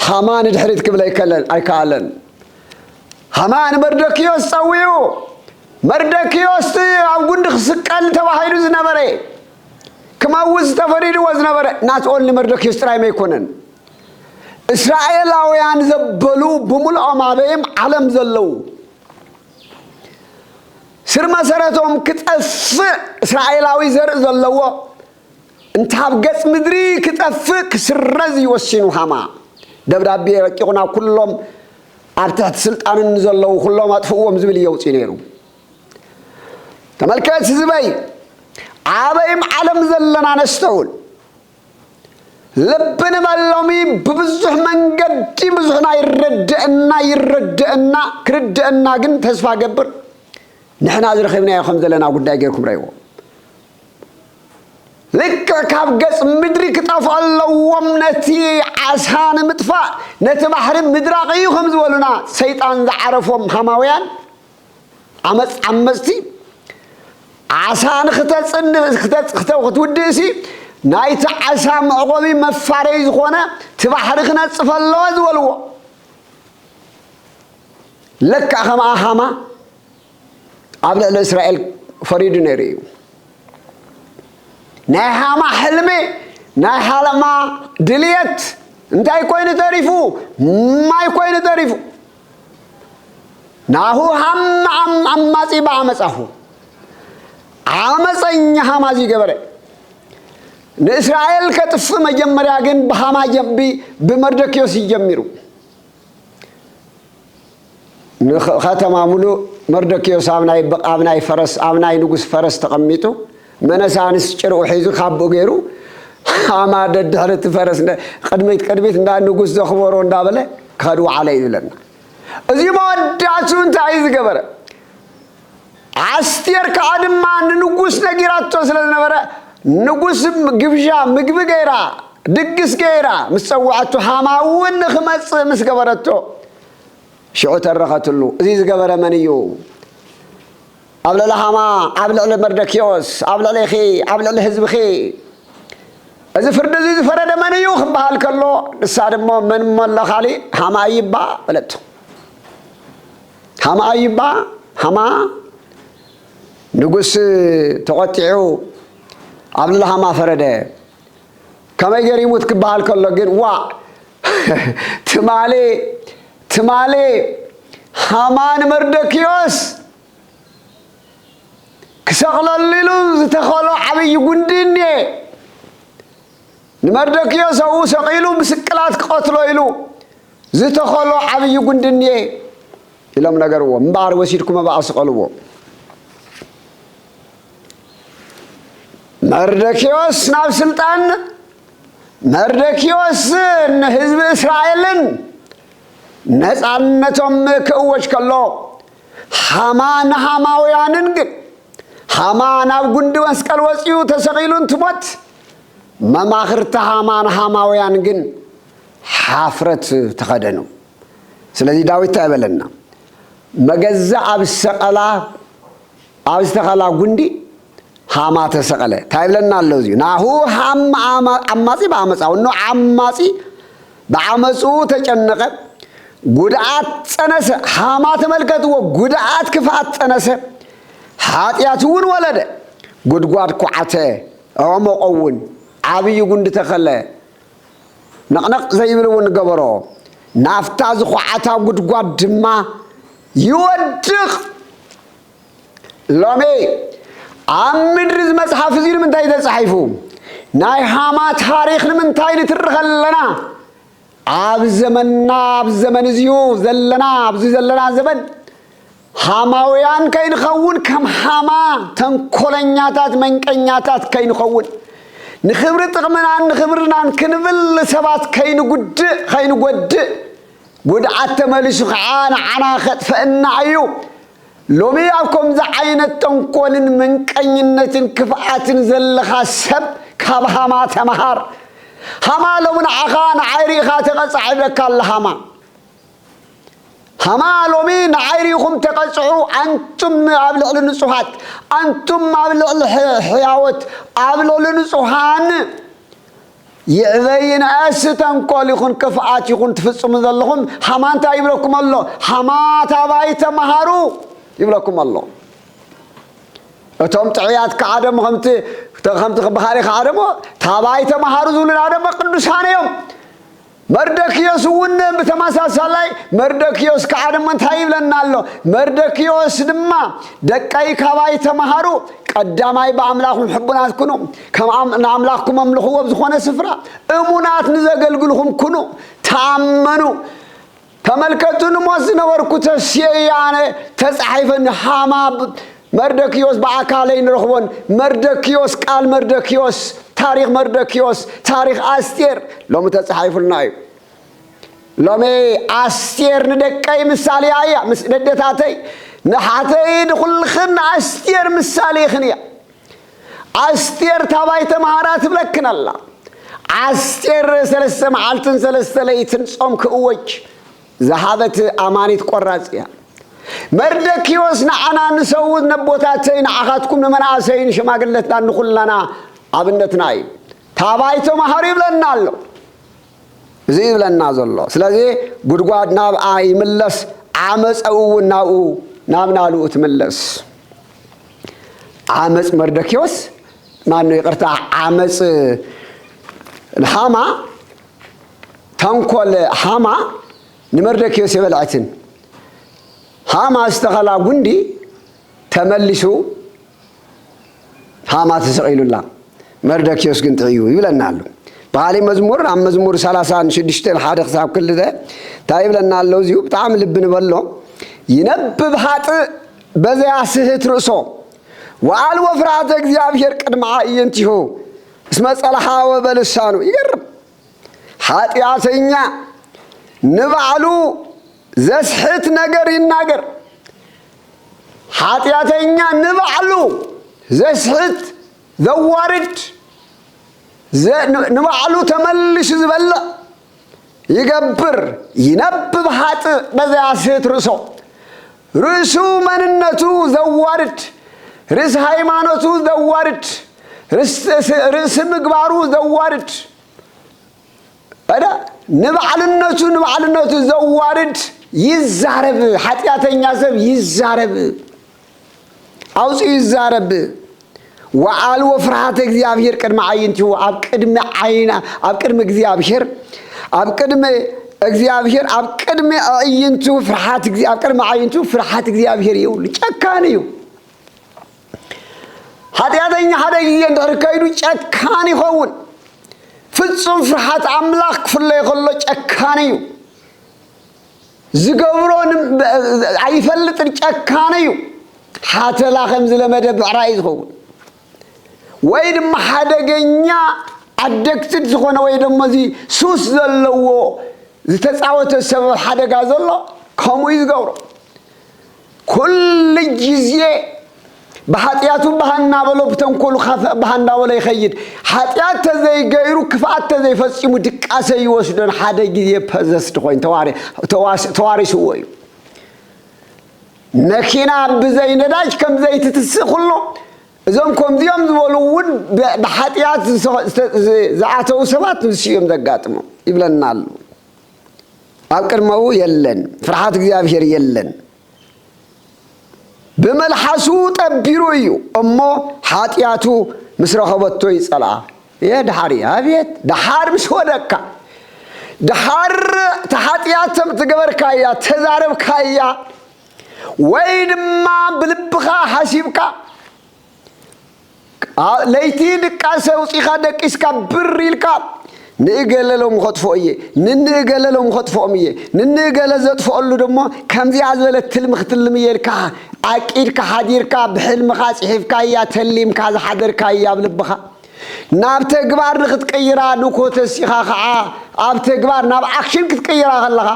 ሃማን ድሕሪት ክብል ኣይከኣለን ሃማን መርዶክዮስ ፀዊዑ መርዶክዮስ ኣብ ጉንዲ ክስቀል ተባሂሉ ዝነበረ ክመውዝ ተፈሪድዎ ዝነበረ ናት ኦንሊ መርዶክዮስ ጥራይ መይኮነን እስራኤላውያን ዘበሉ በሙሉኦም አበይም ዓለም ዘለው ስር መሰረቶም ክጠፍ እስራኤላዊ ዘር ዘለዎ እንታብ ገጽ ምድሪ ክጠፍ ክስረዝ ይወስኑ ሃማ ደብዳቤ ረቂቁና ኩሎም አብታት ስልጣንን ዘለው ኩሎም አጥፍዎም ዝብል ይውጽ ነይሩ ተመልከት ዝበይ አበይም ዓለም ዘለና ነስተውል ልብን በሎሚ በብዙህ መንገድ ብዙህና ይረደእና ክርደእና ግን ተስፋ ገብር ንሕና ዝረኸብና ይኹም ዘለና ጉዳይ ገርኩም ረይዎ ልክ ካብ ገጽ ምድሪ ክጠፍአለዎም ነቲ ዓሳን ምጥፋ ነቲ ባሕሪ ምድራቕ ይኹም ዝበሉና ሰይጣን ዝዓረፎም ሃማውያን ዓመፅቲ ዓሳን ክትውድእሲ ናይቲ ዓሳ መዕቆቢ መፋረይ ዝኾነ ትባሕሪ ክነጽፈለዎ ዝበልዎ ለካ ኸምኣ ሃማ ኣብ ልዕሊ እስራኤል ፈሪዱ ነይሩ እዩ ናይ ሃማ ሕልሚ ናይ ሃለማ ድልየት እንታይ ኮይኑ ተሪፉ ማይ ኮይኑ ተሪፉ ናሁ ሃም ዓማጺ በዓመጻሁ ዓመፀኛ ሃማ ዝገበረ ንእስራኤል ከጥፍ መጀመሪያ ግን በሃማ ጀንቢ በመርዶክዮስ ይጀምሩ ከተማ ሙሉ መርዶክዮስ አብናይ ፈረስ አብናይ ንጉስ ፈረስ ተቀሚጡ መነሳንስ ጭርኡ ሒዙ ካብኡ ገይሩ ሃማ ደድሕረት ፈረስ ቀድሜት እንዳ ንጉስ ዘኽበሮ እንዳበለ ካዱ ዓለይ ይብለና እዚ መወዳቱ እንታይ ዝገበረ አስቴር ከአድማ ንጉስ ነጊራቶ ስለነበረ ንጉስ ግብዣ ምግብ ገይራ ድግስ ገይራ ምስፀዋዕቱ ሃማውን ንኽመጽ ምስ ገበረቶ ሽዑ ተረኸትሉ እዚ ዝገበረ መን እዩ ኣብ ልዕሊ ሃማ ኣብ ልዕሊ መርዶክዮስ ኣብ ልዕሊኺ ኣብ ልዕሊ ህዝብኺ እዚ ፍርዲ እዚ ዝፈረደ መን እዩ ክበሃል ከሎ ንሳ ድሞ መን መለኻሊ ሃማ ይባ በለቶ ሃማ ይባ ሃማ ንጉስ ተቆጢዑ ኣብ ልዕሊ ሃማ ፈረደ ከመይ ገይሩ ይሙት ክበሃል ከሎ ግን ዋ ትማሌ ሃማን መርዶክዮስ ክሰቕለሊሉ ዝተኸሎ ዓብይ ጉንዲ እኒአ ንመርዶክዮስ ኣብኡ ሰቂሉ ምስቅላት ክቐትሎ ኢሉ ዝተኸሎ ዓብይ ጉንዲ እኒአ ኢሎም ነገርዎ እምበኣር ወሲድኩም ኣብኣ ስቐልዎ መርዶክዮስ ናብ ስልጣን መርዶክዮስ ንህዝቢ እስራኤልን ነፃነቶም ክእወጅ ከሎ ሃማ ንሃማውያንን ግን ሃማ ናብ ጉንዲ መስቀል ወፂኡ ተሰቂሉ እንትሞት መማኽርቲ ሃማ ንሃማውያን ግን ሓፍረት ተኸደኑ ስለዚ ዳዊት ታይበለና መገዛ ኣብ ዝተኸላ ጉንዲ ሃማ ተሰቀለ ታይብለና ኣሎ እዚ ናሁ ዓማጺ በዓመፃው ነው ዓማጺ በዓመፁ ተጨነቀ ጉድአት ጸነሰ ሃማ ተመልከትዎ ጉድአት ክፋት ጸነሰ ኃጢአቱን ወለደ ጉድጓድ ኳዓተ አሞቀውን ዓብይ ጉንዲ ተኸለ ነቅነቅ ዘይብለውን ገበሮ ናፍታ ዝኳዓታ ጉድጓድ ድማ ይወድቕ ሎሜ አምድር መጽሐፍ እዚ ምንታይ ተጻሒፉ ናይ ሃማ ታሪኽ ምንታይ ንትርከለና ኣብ ዘመን እዚዩ ዘለና ኣብዚ ዘለና ዘመን ሃማውያን ከይንኸውን ከም ሃማ ተንኮለኛታት መንቀኛታት ከይንኸውን ንኽብሪ ጥቕምናን ንኽብርናን ክንብል ሰባት ከይንጎድእ ጉድዓት ተመሊሱ ከዓ ንዓና ኸጥፈአና እዩ ሎሚ ኣብ ከምዚ ዓይነት ተንኮልን መንቀኝነትን ክፍኣትን ዘለኻ ሰብ ካብ ሃማ ተመሃር ሃማ ሎሚ ንዓኻ ንዓይሪኻ ተቐፅዕበካ ኣላ ሃማ ሎሚ ንዓይሪኹም ተቐፅዑ አንቱም ኣብ ልዕሊ ንጹሃት አንቱም ኣብ ልዕሊ ሕያወት ኣብ ልዕሊ ንጹሃን يعذين أستن كلهم كفاتيهم تفسم ذلهم حمان تايبلكم الله حما تبايت مهارو يبلكم الله أتوم تعيات كعدم خمت بخاري كعدم تبايت مهارو زول العدم قدوس هانيهم መርደክዮስ ውን በተማሳሳላይ መርደክዮስ ከዓለም እንታይ ይብለናል መርደክዮስ ድማ ደቀይ ካባይ ተማሃሩ ቀዳማይ በአምላኩም ሕቡናት ኩኑ ከመ አምላክኩም አምልኹዎ በዝኾነ ስፍራ እሙናት ንዘገልግልኩም ኩኑ ተአመኑ ተመልከቱን ሞዝ ነበርኩ ተስያነ ተጻሒፈን ሃማ መርደክዮስ በአካለይ ንረኽቦን መርደክዮስ ቃል መርደክዮስ ታሪክ መርደክዮስ ታሪክ አስቴር ሎሚ ተጻሒፉልና እዩ ሎሚ አስቴር ንደቀይ ምሳሌ አያ ምስ ደደታተይ ንሓተይ ንኹልኽን አስቴር ምሳሌ ይኽንያ አስቴር ታባይ ተማሃራ ትብለክናላ አስቴር ሰለስተ መዓልትን ሰለስተ ለይትን ጾም ክእወጅ ዝሃበት አማኒት ቆራጽያ መርደክዮስ ንዓና ንሰውት ነቦታተይ ንዓኻትኩም ንመናእሰይን ሽማግለትና ንኹለና አብነትና እዩ ታባይ ተማሃሩ ይብለና ኣሎ እዚ ይብለና ዘሎ ስለዚ ጉድጓድ ናብኣ ይምለስ ዓመፀው ናብኡ ናብናልኡ ትምለስ ዓመፅ መርደክዮስ ማነው ይቅርታ ዓመፅ ሃማ ተንኮል ሃማ ንመርደክዮስ የበልዐትን ሃማ ዝተኸላ ጉንዲ ተመሊሱ ሃማ ተሰቂሉላ መርደክዮስ ግን ጥዕዩ ይብለና ኣሎ ባህሊ መዝሙር ኣብ መዝሙር 36 ሓደ ክሳብ ክልተ እንታይ ይብለና ኣሎ እዚሁ ብጣዕሚ ልቢ ንበሎ ይነብብ ሃጥእ በዚያ ስህት ርእሶ ወአልቦ ፍርሃተ እግዚአብሔር ቅድመ አዕይንቲሁ እስመ ጸልሓወ በልሳኑ ይገርም ኃጢአተኛ ንባዕሉ ዘስሕት ነገር ይናገር ኃጢአተኛ ንባዕሉ ዘስሕት ዘዋርድ ንባዕሉ ተመልስ ዝበለ ይገብር ይነብብ ሃጥእ በዚያ ስህት ርእሶ ርእሱ መንነቱ ዘዋርድ ርእስ ሃይማኖቱ ዘዋርድ ርእስ ምግባሩ ዘዋርድ አዳ ንባዕልነቱ ዘዋርድ ይዛረብ ኃጢአተኛ ሰብ ይዛረብ አውጽ ይዛረብ ወአልቦ ፍርሃተ እግዚአብሔር ቅድመ አዕይንቲሁ ኣብ ቅድመ ዓይና ኣብ ቅድመ እግዚአብሔር ኣብ ቅድመ እግዚአብሔር ኣብ ቅድመ አዕይንቱ ፍርሃት እግዚአብሔር ኣብ ቅድመ አዕይንቱ ፍርሃት እግዚአብሔር ይውል ጨካን እዩ ኃጢአተኛ ሓደ ጊዜ እንደርከይዱ ጨካን ይኸውን ፍጹም ፍርሃት አምላክ ክፍለ ይኸሎ ጨካን እዩ ዝገብሮን አይፈልጥን ጨካን እዩ ሓተላ ከም ዝለመደ ብዕራይ ዝኸውን ወይ ድማ ሓደገኛ አደክትድ ዝኾነ ወይ ድማ እዚ ሱስ ዘለዎ ዝተፃወተ ሰበብ ሓደጋ ዘሎ ከምኡ ዝገብሮ ኩሉ ጊዜ በኃጢአቱ ባህና በሎ በተንኮሉ ባህና በሎ ይኸይድ ኃጢአት ተዘይገይሩ ክፋት ተዘይፈጽሙ ድቃሰ ይወስዶን ሓደ ጊዜ ፐዘስድ ኮይን ተዋሪስዎ እዩ መኪና ብዘይ ነዳጅ ከም ዘይትትስእ ኩሉ እዞም ከምዚኦም ዝበሉውን በኃጢአት ዝኣተው ሰባት ንስዮም ዘጋጥሞ ይብለና ኣሎ ኣብ ቅድመው የለን ፍርሃት እግዚአብሔር የለን በመልሐሱ ጠቢሩ እዩ እሞ ኃጢአቱ ምስ ረኸበቶ ይጸልአ የድሓር አቤት ድሓር ምስ ወደካ ድሓር ተኃጢአት ትገበርካያ ተዛረብካያ ወይ ድማ ብልብኻ ሓሲብካ ለይቲ ድቃሰ ውፂኻ ደቂስካ ብር ኢልካ ንእገለሎም ኸጥፎ እየ ንንእገለሎም ኸጥፎም እየ ንንእገለ ዘጥፎሉ ደሞ ከምዚያ ዝበለ ትልም ክትልም እየልካ አቂድካ ሓዲርካ ብሕልምኻ ጽሒፍካያ ተሊምካ ዝሓደርካያ ብልብኻ ናብ ተግባር ንኽትቀይራ ንኮተሲኻ ከዓ ኣብ ተግባር ናብ ኣክሽን ክትቀይራ ከለኻ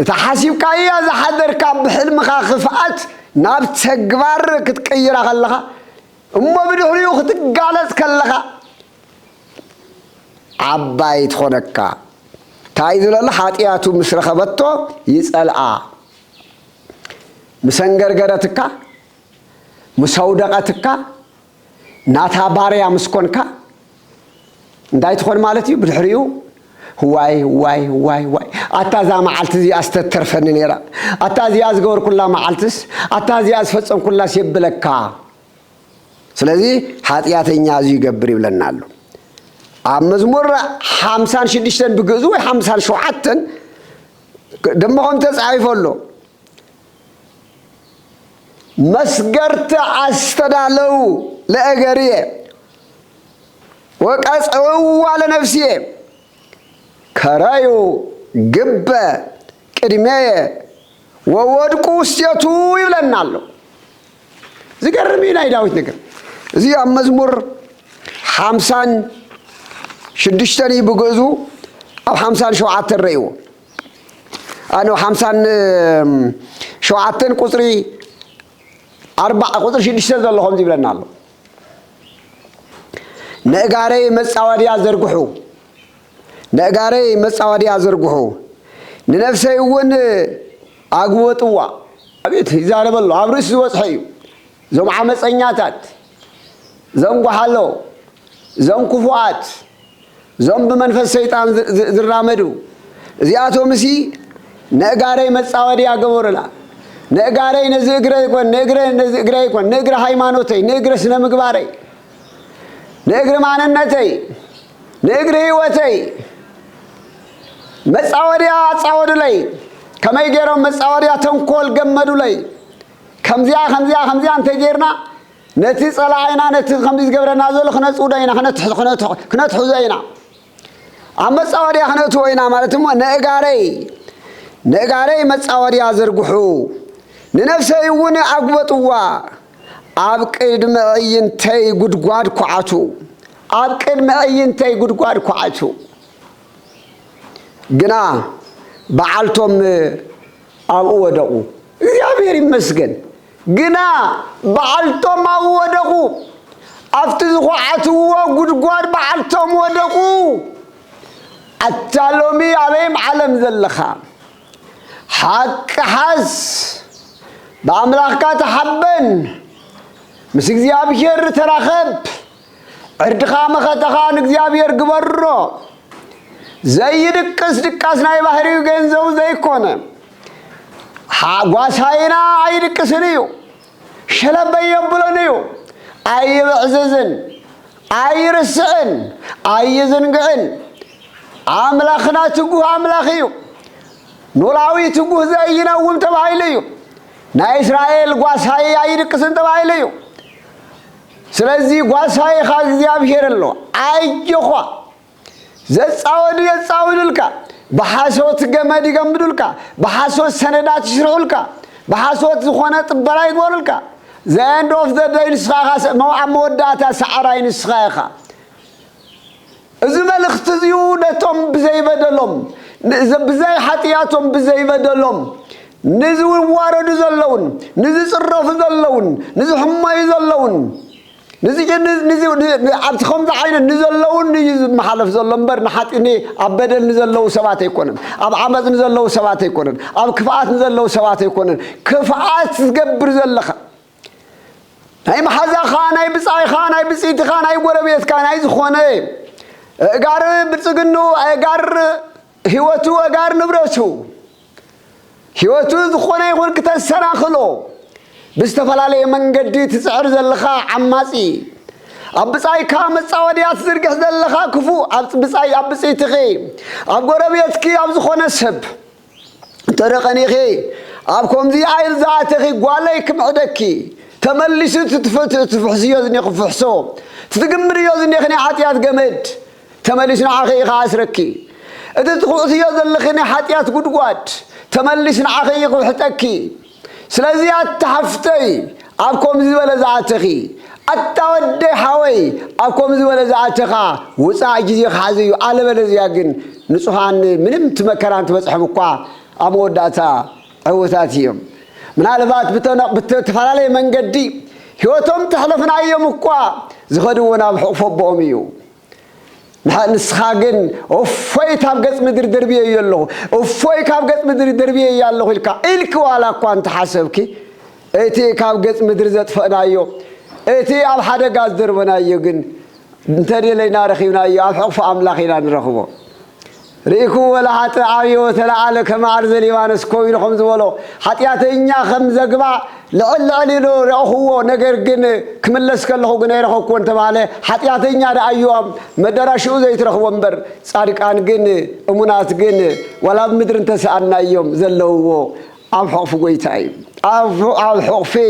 እታ ሓሲብካያ ዝሓደርካ ብሕልምኻ ክፍኣት ናብ ተግባር ክትቀይራ ከለኻ እሞ ብድሕሪኡ ክትጋለጽ ከለኻ ዓባይ ትኾነካ እንታይ ዝብለሎ ኃጢአቱ ምስ ረኸበቶ ይጸልአ ምሰንገርገረትካ ምሰውደቐትካ ናታ ባርያ ምስኮንካ እንታይ ትኾን ማለት እዩ ብድሕሪኡ ዋይ ኣታዛ መዓልቲ እዚኣ ዝተተርፈኒ ነይራ ኣታዚኣ ዝገበርኩላ መዓልትስ ኣታዚኣ ዝፈጸምኩላስ የብለካ ስለዚ ኃጢአተኛ እዚ ይገብር ይብለና ኣሎ مزمور 56 بجزء 57 دمهم تصعيف له مسجرت استدالو لأجريه وقصعوا على نفسي كرايو جبة كريمية وودقوا سيتو يبلنالو زقرمينا يداوت نقر زي مزمور 56 بجزء أو 57 الريو أنا 57 قصري 4 قصر 6 زلهم يبلنالو نقاري مسعودي أزرقحو نقاري مسعودي أزرقحو ننفسي يون أقوطوا أبيت يزارب الله عبرس وصحيو زم عمس أنياتات زم قحلو زم كفوات زم بمنفس سيطان ذرامدو زياتو مسي نقاري مسعودي أقورنا نقاري نزقري يكون نقري يكون نقري هايمانوتي نقري سنمقباري نقري معننتي نقري هيوتي مسعوديا تصعود لي كما يجيرون مسعوديا تنقول جمدوا لي خمزيا انت جيرنا نتي صلاعينا نتي خميس قبرنا زول خنت ودينا خنت حزينا اما مسعوديا خنت وينا معناتهم نقاري مسعوديا زرقحو ننفسي يوني اقبطوا أبكر معينتي قدقاد كعاتو أبكر معينتي قدقاد كعاتو جنا بعلتم أودعو يا بيري مسجن جنا بعلتم أودعو أفتزقو عاتو قدقاد بعلتم أودعو التالومي عليهم علم ذلخا حق حس بأملاكات حبن مس እግዚአብሔር ተራኸብ እርድኻ መኸተኻን እግዚአብሔር ግበሮ ዘይድቅስ ድቃስ ናይ ባህሪው ገንዘው ዘይኮነ ጓሳይና አይድቅስንዩ ሸለበየም ብሎንዩ አይብዕዝዝን አይርስዕን አይዝንግዕን አምላኽና ትጉህ አምላኽዩ ኖላዊ ትጉህ ዘይነውም ተባይልዩ ናይ እስራኤል ጓሳይ አይድቅስን ተባይልዩ ስለዚህ ጓሳይ ኻዝ እግዚአብሔር ነው አይጆኻ ዘጻወድልካ በሐሶት ገመድ ይገምዱልካ በሐሶት ሰነዳት ይሽሩልካ በሐሶት ዝኾነ ጥበራ ይጎርልካ ዘንድ ኦፍ ዘ ዴይ ንስኻኻ መወዳእታ ሰዓራይ ንስኻኻ እዚ መልእኽቲ እዚኡ ነቶም ብዘይበደሎም ብዘይ ሓጢያቶም ብዘይበደሎም ንዝዋረዱ ዘለውን ንዝፅረፉ ዘለውን ንዝሕመዩ ዘለውን أبتخم ذعين نزلون محلف زلون بر نحاتني أبدل نزلوا سبعة يكونن أب عمز نزلوا سبعة يكونن أب كفاءات نزلوا سبعة يكونن كفاءات تجبر زلخ هاي محزا خان هاي بسعي خان هاي بسيت خان هاي وربيت كان هاي زخانة قار بتسجنو قار هوتو قار نبرسو هوتو زخانة يكون كتسرع خلو بستفلالي من قديت تسعر زلخا عماسي أبصاي كام الصواديات زرقة زلخا كفو أبصاي أبصي تخي أبغربيتكي أبزخون السب ترقني خي أبكم ذي عيل ذات خي قاليك معدكي تملسوا تفحصيو ذني قفحصو تتقمريو ذني خني حاتيات قمد تملسنا عخي خاسركي إذا تقوثيو ذلخني حاتيات قدقات تملسنا عخي قفحتكي سلازي أتحفتي أبكم ذي ولا زعتخي أتودي حوي أبكم ذي ولا زعتخا وساعجي خازيو على ولا زياجن نصحان منم تمكران تبصح مقا أموداتا عوثاتيهم من علبات بتفعلي من قدي هوتهم تحلفنا أيام مقا زخدونا بحقفوا بأميو نسخاجن أوفي تابجت مدر دربيه يالله أوفي كابجت مدر دربيه يالله إلك ولا كوانت حسبك إتي كابجت مدر زت فنايو إتي على حدا قاز دربنا يجن نتري لنا رخينا يا حق أملاخنا نرخبه ريكو ولا حتى عايو تلعل كما عرض ليوانس كوين خمس ولو حتياتينيا خمس قبع لعل له رأخوه نجر جن كملس كله جن يرخو كون تبعله حتياتينيا رأيوام مدرشوا زي ترخو أمبر صارك عن جن أمونات جن ولا مدرن تسألنا يوم زلوا أم حق فوقي تايم أم حق في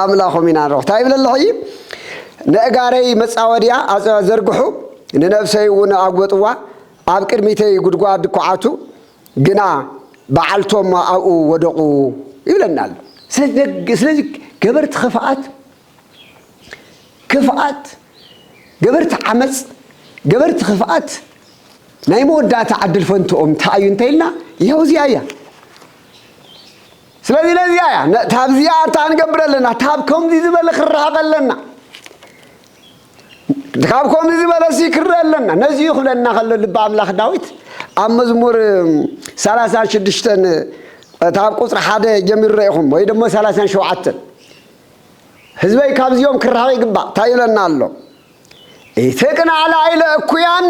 أملاخ من الروح تايم لله نأجاري مسأوديا أزرقحو ننفسي ونأقوتوا أبكر ميتي قد كعاتو جنا بعلتهم أو ودقوا يبلنال سلزق قبرت كفاءات قبرت عمس قبرت خفاءات نايمو دا تعدل فنتهم تايون تيلنا يهوزي آية سلزي لزي آية تاب زيارتان قبر لنا تابكم دي زبال خراب لنا تابكم دي زبال سيكر لنا نزيخ لنا خلو لبا أملاخ داويت أم مزمور سلاسان شدشتن تاب قصر حدا جميل رأيهم ويدمو سلاسان شوعتن حزبي كابز يوم كرهاوي قبا تايلنا اللو ايتقنا على عيلة اكويان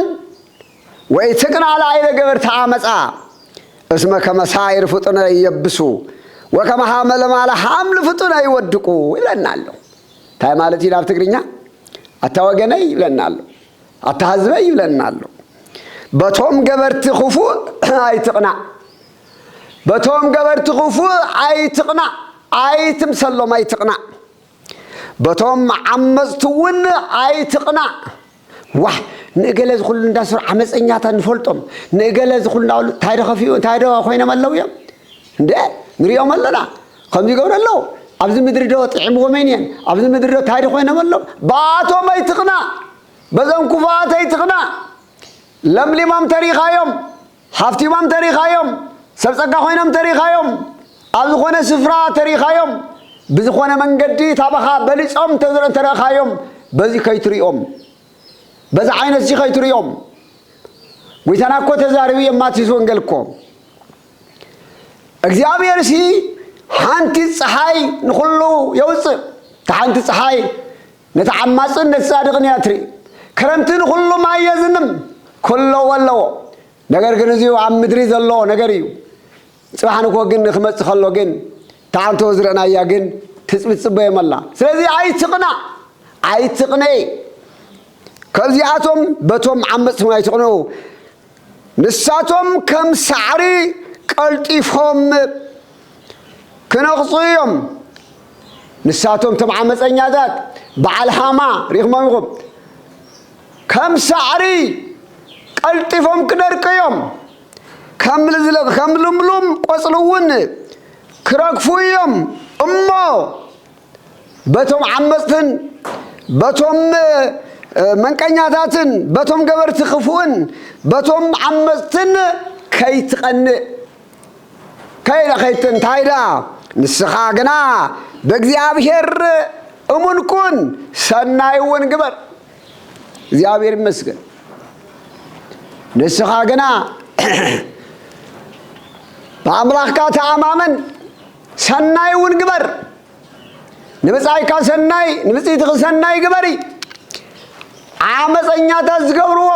ويتقنا على عيلة قبر تعامسا اسمه كما ساير فتنا يبسو وكما حامل مالا حامل فتنا يودقو إلنا اللو تاي مالتي نافتقرينيا أتواغني إلنا اللو أتهزبي إلنا اللو بطوم قبر تخفو ايتقنا بطوم قبر تخفو ايتقنا ايتمسلو ما يتقنا بتوم عمزتون عيتقنا واه نجلز خل ندسر عمز إنياتا نفلتم نجلز خل نقول تايد خفيو تايد أخوينا مللو يوم ده نريهم ملنا خمسة قول الله أبز مدري طعم ومينين أبز مدري تايد أخوينا مللو باتو ما يتقنا بزم كفاة يتقنا لم لمام تاريخ يوم حفتي مام تاريخ يوم سبسك أخوينا تاريخ يوم أبز خونا سفرة تاريخ يوم بزخونا من قدي تابخا بلس تزرن تراخايوم بزي كيتريوم بز عين الزي كيتريوم ويتناكو تزاربي ما تسون قلكو اكزيابير سي حانتي الصحاي نخلو يوصل تحانتي الصحاي نتعماسن نتصادقن ياتري كرمتي نخلو ما يزنم كله ولو نغير كنزيو عم مدري زلو نغيريو صباحنكو جن خمس خلو جن تعانتو زرنا يا جن تثبت صبي ملا سلازي عيتقني كزياتهم بتوم عمصهم عيتقنو نساتهم كم سعري قلطيفهم كنقصيهم نساتهم تم عمصنيا ذات بعلهما ريخمهم كم سعري قلطيفهم كدرقيهم كم لزلق كم لملم قصلون كراكفويم أمّا بتوم عمستن بتوم من كنياتن بتوم قبرت خفون بتوم عمستن كي تقن كي لخيتن تايدا نسخاقنا بقزيابير أمونكون سنايون قبر زيابير مسكن نسخاقنا بأملاخكا تعمامن سناي ونقبر نبصاي كا سناي نبصي تخ سناي قبري عامصنيا تزقبرو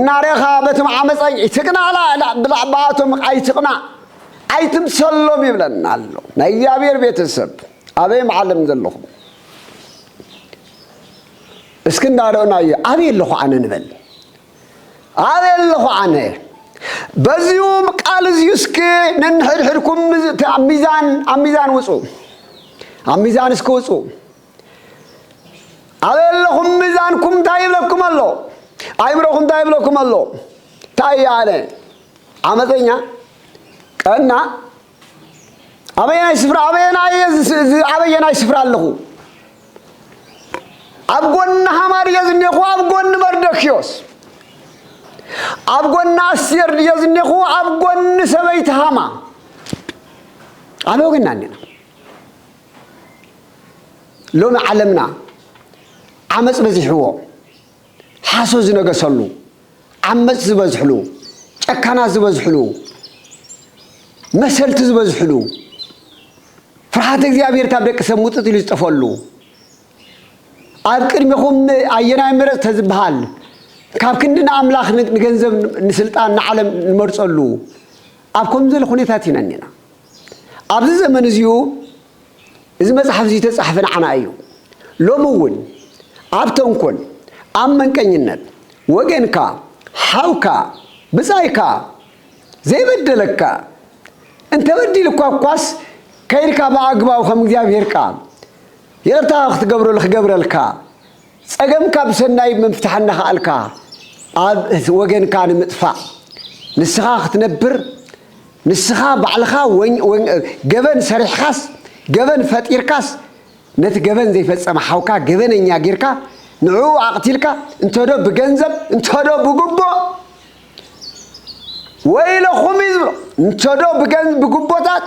ناريخا بتم عامصني تقنا لا بلعباتهم ايتقنا ايتم سلم يبلنا الله نيابير بيتسب ابي معلم زلخم اسكندارنا ابي لخو عن نبل ابي لخو عنه بزيوم قال زيسك ننحرحركم ميزان وصو ميزان اسكوصو أبلكم ميزانكم تايب لكم الله أيبركم تايب لكم الله تاي على عمتنا كنا أبينا يسفر أبينا يسفر الله أبغون همار يزنيخو أبغون بردكيوس أبغون ناسير يزنيخو أبغون سبيت هما أبغون نانينا لون علمنا عمس بزحلو حاسو زنقسلو عمس زبزحلو ጨካና ዝበዝሕሉ መሰልት ዝበዝሕሉ ፍርሃተ እግዚአብሔር ታብ ደቂ ሰብ ሙጥት ኢሉ ዝጠፈሉ ኣብ ቅድሚኹም ኣየናይ ምሕረት ተዝበሃል ካብ ክንድና ኣምላኽ ንገንዘብ ንስልጣን ንዓለም ንመርፀሉ ኣብ ከምዚ ዘለ ኩነታት ኢና ኒና ኣብዚ ዘመን እዚኡ እዚ መጽሓፍ እዚ ተጻሕፈ ንዓና እዩ ሎሚ እውን ኣብ ተንኮል ኣብ መንቀኝነት ወገንካ ሓውካ ብጻይካ ዘይበደለካ እንተበዲልካ እኳስ ከይድካ ብኣግባቡ ከም እግዚአብሔር ቃል ይቕርታ ክትገብረልካ ፀገምካ ብሰናይ ምፍታሕና ኸኣልካ ኣብ ወገንካ ንምጥፋእ ንስኻ ክትነብር ንስኻ ባዕልኻ ገበን ሰሪሕካስ ገበን ፈጢርካስ ነቲ ገበን ዘይፈጸመ ሓውካ ገበነኛ ጌርካ ንዑ ኣቕቲልካ እንተዶ ብገንዘብ እንተዶ ብጉቦ ወይለኹም ይዝብሎ እንተዶ ብጉቦታት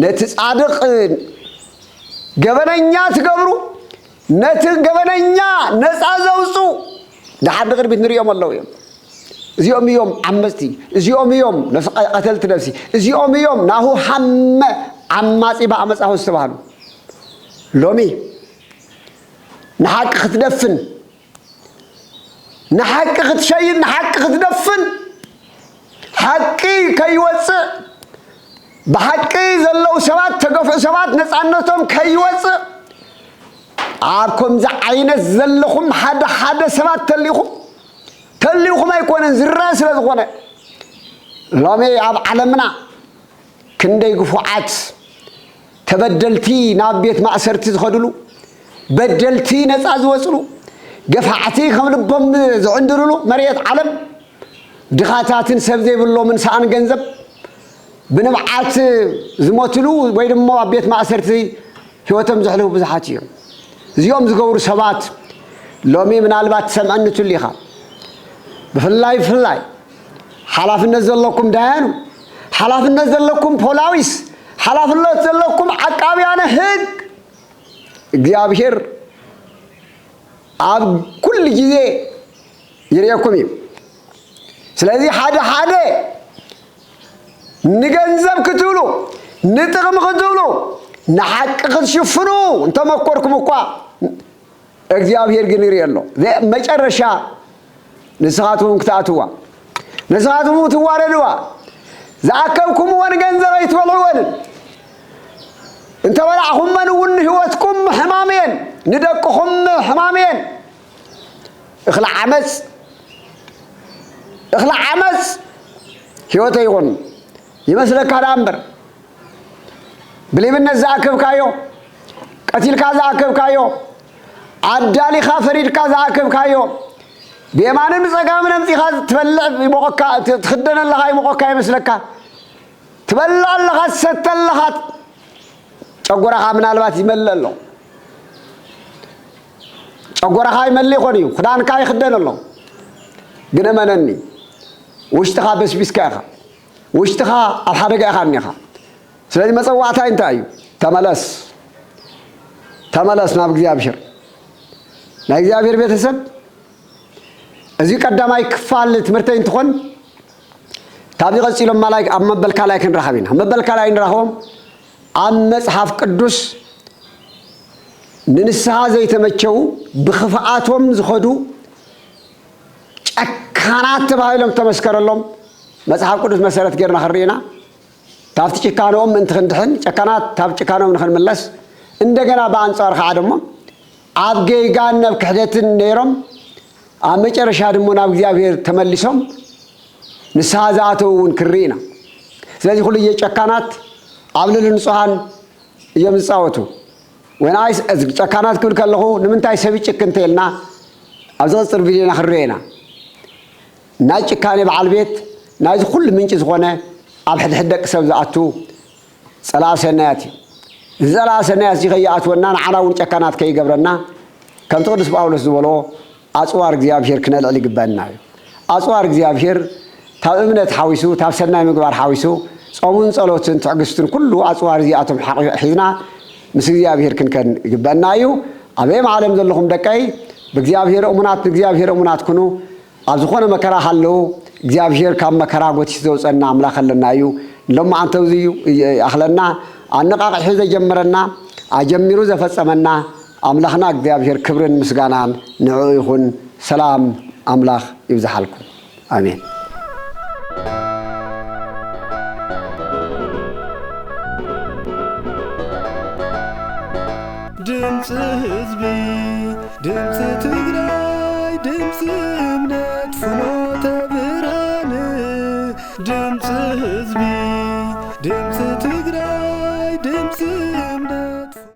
ነቲ ጻድቕ ገበነኛ ትገብሩ ነቲ ገበነኛ ነፃ ዘውፁ ድሓር ቅድሚት ንሪኦም ኣለዉ እዮም እዚኦም እዮም ዓመፅቲ እዚኦም እዮም ቀተልቲ ነፍሲ እዚኦም እዮም ናሁ ሓመ ዓማፂ ብኣመፃሁ ዝተባሃሉ ሎሚ ንሓቂ ክትደፍን ንሓቂ ክትሸይድ ንሓቂ ክትደፍን ሓቂ ከይወፅእ ብሓቂ ዘለው ሰባት ተገፍዑ ሰባት ነፃነቶም ከይወፅእ ኣብ ከምዚ ዓይነት ዘለኹም ሓደ ሰባት ተሊኹም ኣይኮነን ዝረአ ስለ ዝኾነ ሎሚ ኣብ ዓለምና ክንደይ ግፉዓት ተበደልቲ ናብ ቤት ማእሰርቲ ዝኸድሉ በደልቲ ነፃ ዝወፅሉ ገፋዕቲ ከም ልቦም ዝዕንድርሉ መሬት ዓለም ድኻታትን ሰብ ዘይብሎምን ሰኣን ገንዘብ ብንብዓት ዝሞትሉ ወይ ድማ ኣብ ቤት ማእሰርቲ ህይወቶም ዘሕልፉ ብዙሓት እዮም እዚኦም ዝገብሩ ሰባት ሎሚ ምናልባት ሰምዐኒ ትሉ ኢኻ ብፍላይ ሓላፍነት ዘለኩም ዳያኑ ሓላፍነት ዘለኩም ፖላዊስ ሓላፍነት ዘለኩም ዓቃብያነ ሕግ እግዚአብሔር ኣብ ኩሉ ግዜ ይርአኩም እዩ ስለዚህ ሓደ ንገንዘብ ክትብሉ ንጥቕሚ ክትብሉ ንሓቂ ክትሽፍኑ እንተመኮርኩም እኳ እግዚአብሔር ግን ይርአ ኣሎ መጨረሻ ንስኻትኩም ክትኣትዋ ንስኻትኩም ትዋረድዋ ዝኣከብኩምዎን ገንዘብ ኣይትበልዕዎን እንተበላዕኹመን እውን ህይወትኩም ሕማሜን ንደቅኹም ሕማሜን እኽሊ ዓመፅ ህይወት ኣይኹን ይመስለካ ዳ እምበር ብሌብነት ዝኣከብካዮ ቀቲልካ ዝኣከብካዮ ኣዳሊኻ ፈሪድካ ዝኣከብካዮ ብየማንን ብፀጋምን ኣምፂኻ ትበልዕ ይሞቐካ ትኽደን ኣለኻ ይሞቐካ ይመስለካ ትበልዕ ኣለኻ ትሰተ ኣለኻ ጨጎራኻ ምናልባት ይመልእ ኣሎ ጨጎራኻ ይመልእ ይኾን እዩ ክዳንካ ይኽደን ኣሎ ግን እመነኒ ውሽጥኻ በስቢስካ ኢኻ ውሽጥኻ ኣብ ሓደጋ ኢኻ እኒኻ ስለዚ መፀዋዕታይ እንታይ እዩ ተመለስ ናብ እግዚአብሔር ናይ እግዚአብሔር ቤተሰብ እዚ ቀዳማይ ክፋል ትምህርተይ እንትኾን ታብዚ ቀፂሎም ኣብ መበልካ ላይ ክንረኸብ ኢና መበልካ ላይ ንረኸቦም ኣብ መጽሐፍ ቅዱስ ንንስሓ ዘይተመቸዉ ብኽፍኣቶም ዝኸዱ ጨካናት ተባሂሎም ተመስከረሎም መጽሐፍ ቅዱስ መሰረት ጌርና ክርኢና ታብቲ ጭካኖኦም ምእንቲ ክንድሕን ጨካናት ታብ ጭካኖም ንኽንምለስ እንደገና በአንጻር ከዓ ደሞ ኣብ ገይጋን ናብ ክሕደትን ነይሮም ኣብ መጨረሻ ደሞ ናብ እግዚአብሔር ተመሊሶም ንስሓ ዝኣተው እውን ክርኢና ስለዚ ኩሉ ጨካናት ኣብ ልዕሊ ንጹሃን እዮም ዝፃወቱ ወናይ ጨካናት ክብል ከለኹ ንምንታይ ሰብ ይጭክን እንተኢልና ኣብ ዝቕፅል ቪድዮና ክርኦ ኢና ናይ ጭካኔ በዓል ቤት ናይዚ ኩሉ ምንጭ ዝኾነ ኣብ ሕድሕድ ደቂ ሰብ ዝኣቱ ፀላኢ ሰናያት እዩ እዚ ፀላኢ ሰናያት እዚ ከይኣትወና ንዓና እውን ጨካናት ከይገብረና ከምቲ ቅዱስ ጳውሎስ ዝበሎ ኣፅዋር እግዚአብሔር ክነልዕል ይግባአና እዩ ኣፅዋር እግዚአብሔር ታብ እምነት ሓዊሱ ታብ ሰናይ ምግባር ሓዊሱ ጾሙን ጸሎትን ትዕግስትን ኩሉ ኣፅዋር እዚኣቶም ሒዝና ምስ እግዚአብሔር ክንከን ይግባአና እዩ ኣበይ ዓለም ዘለኹም ደቀይ ብእግዚአብሔር እሙናት ኩኑ ኣብ ዝኾነ መከራ ሃለው እግዚአብሔር ካብ መከራ ጎቲት ዘውፀና ኣምላኽ ኣለና እዩ ሎማዓንተ እዚዩ ኣኽለና ኣነቃቂሑ ዘጀመረና ኣጀሚሩ ዘፈጸመና ኣምላኽና እግዚአብሔር ክብርን ምስጋናን ንዑ ይኹን ሰላም ኣምላኽ ይብዛሓልኩም ኣሜን። ድምፂ ህዝቢ ድምፂ ትግራይ ድምፂ እምነት ፍኖተ ብርሃን ድምፂ ህዝቢ ድምፂ ትግራይ ድምፂ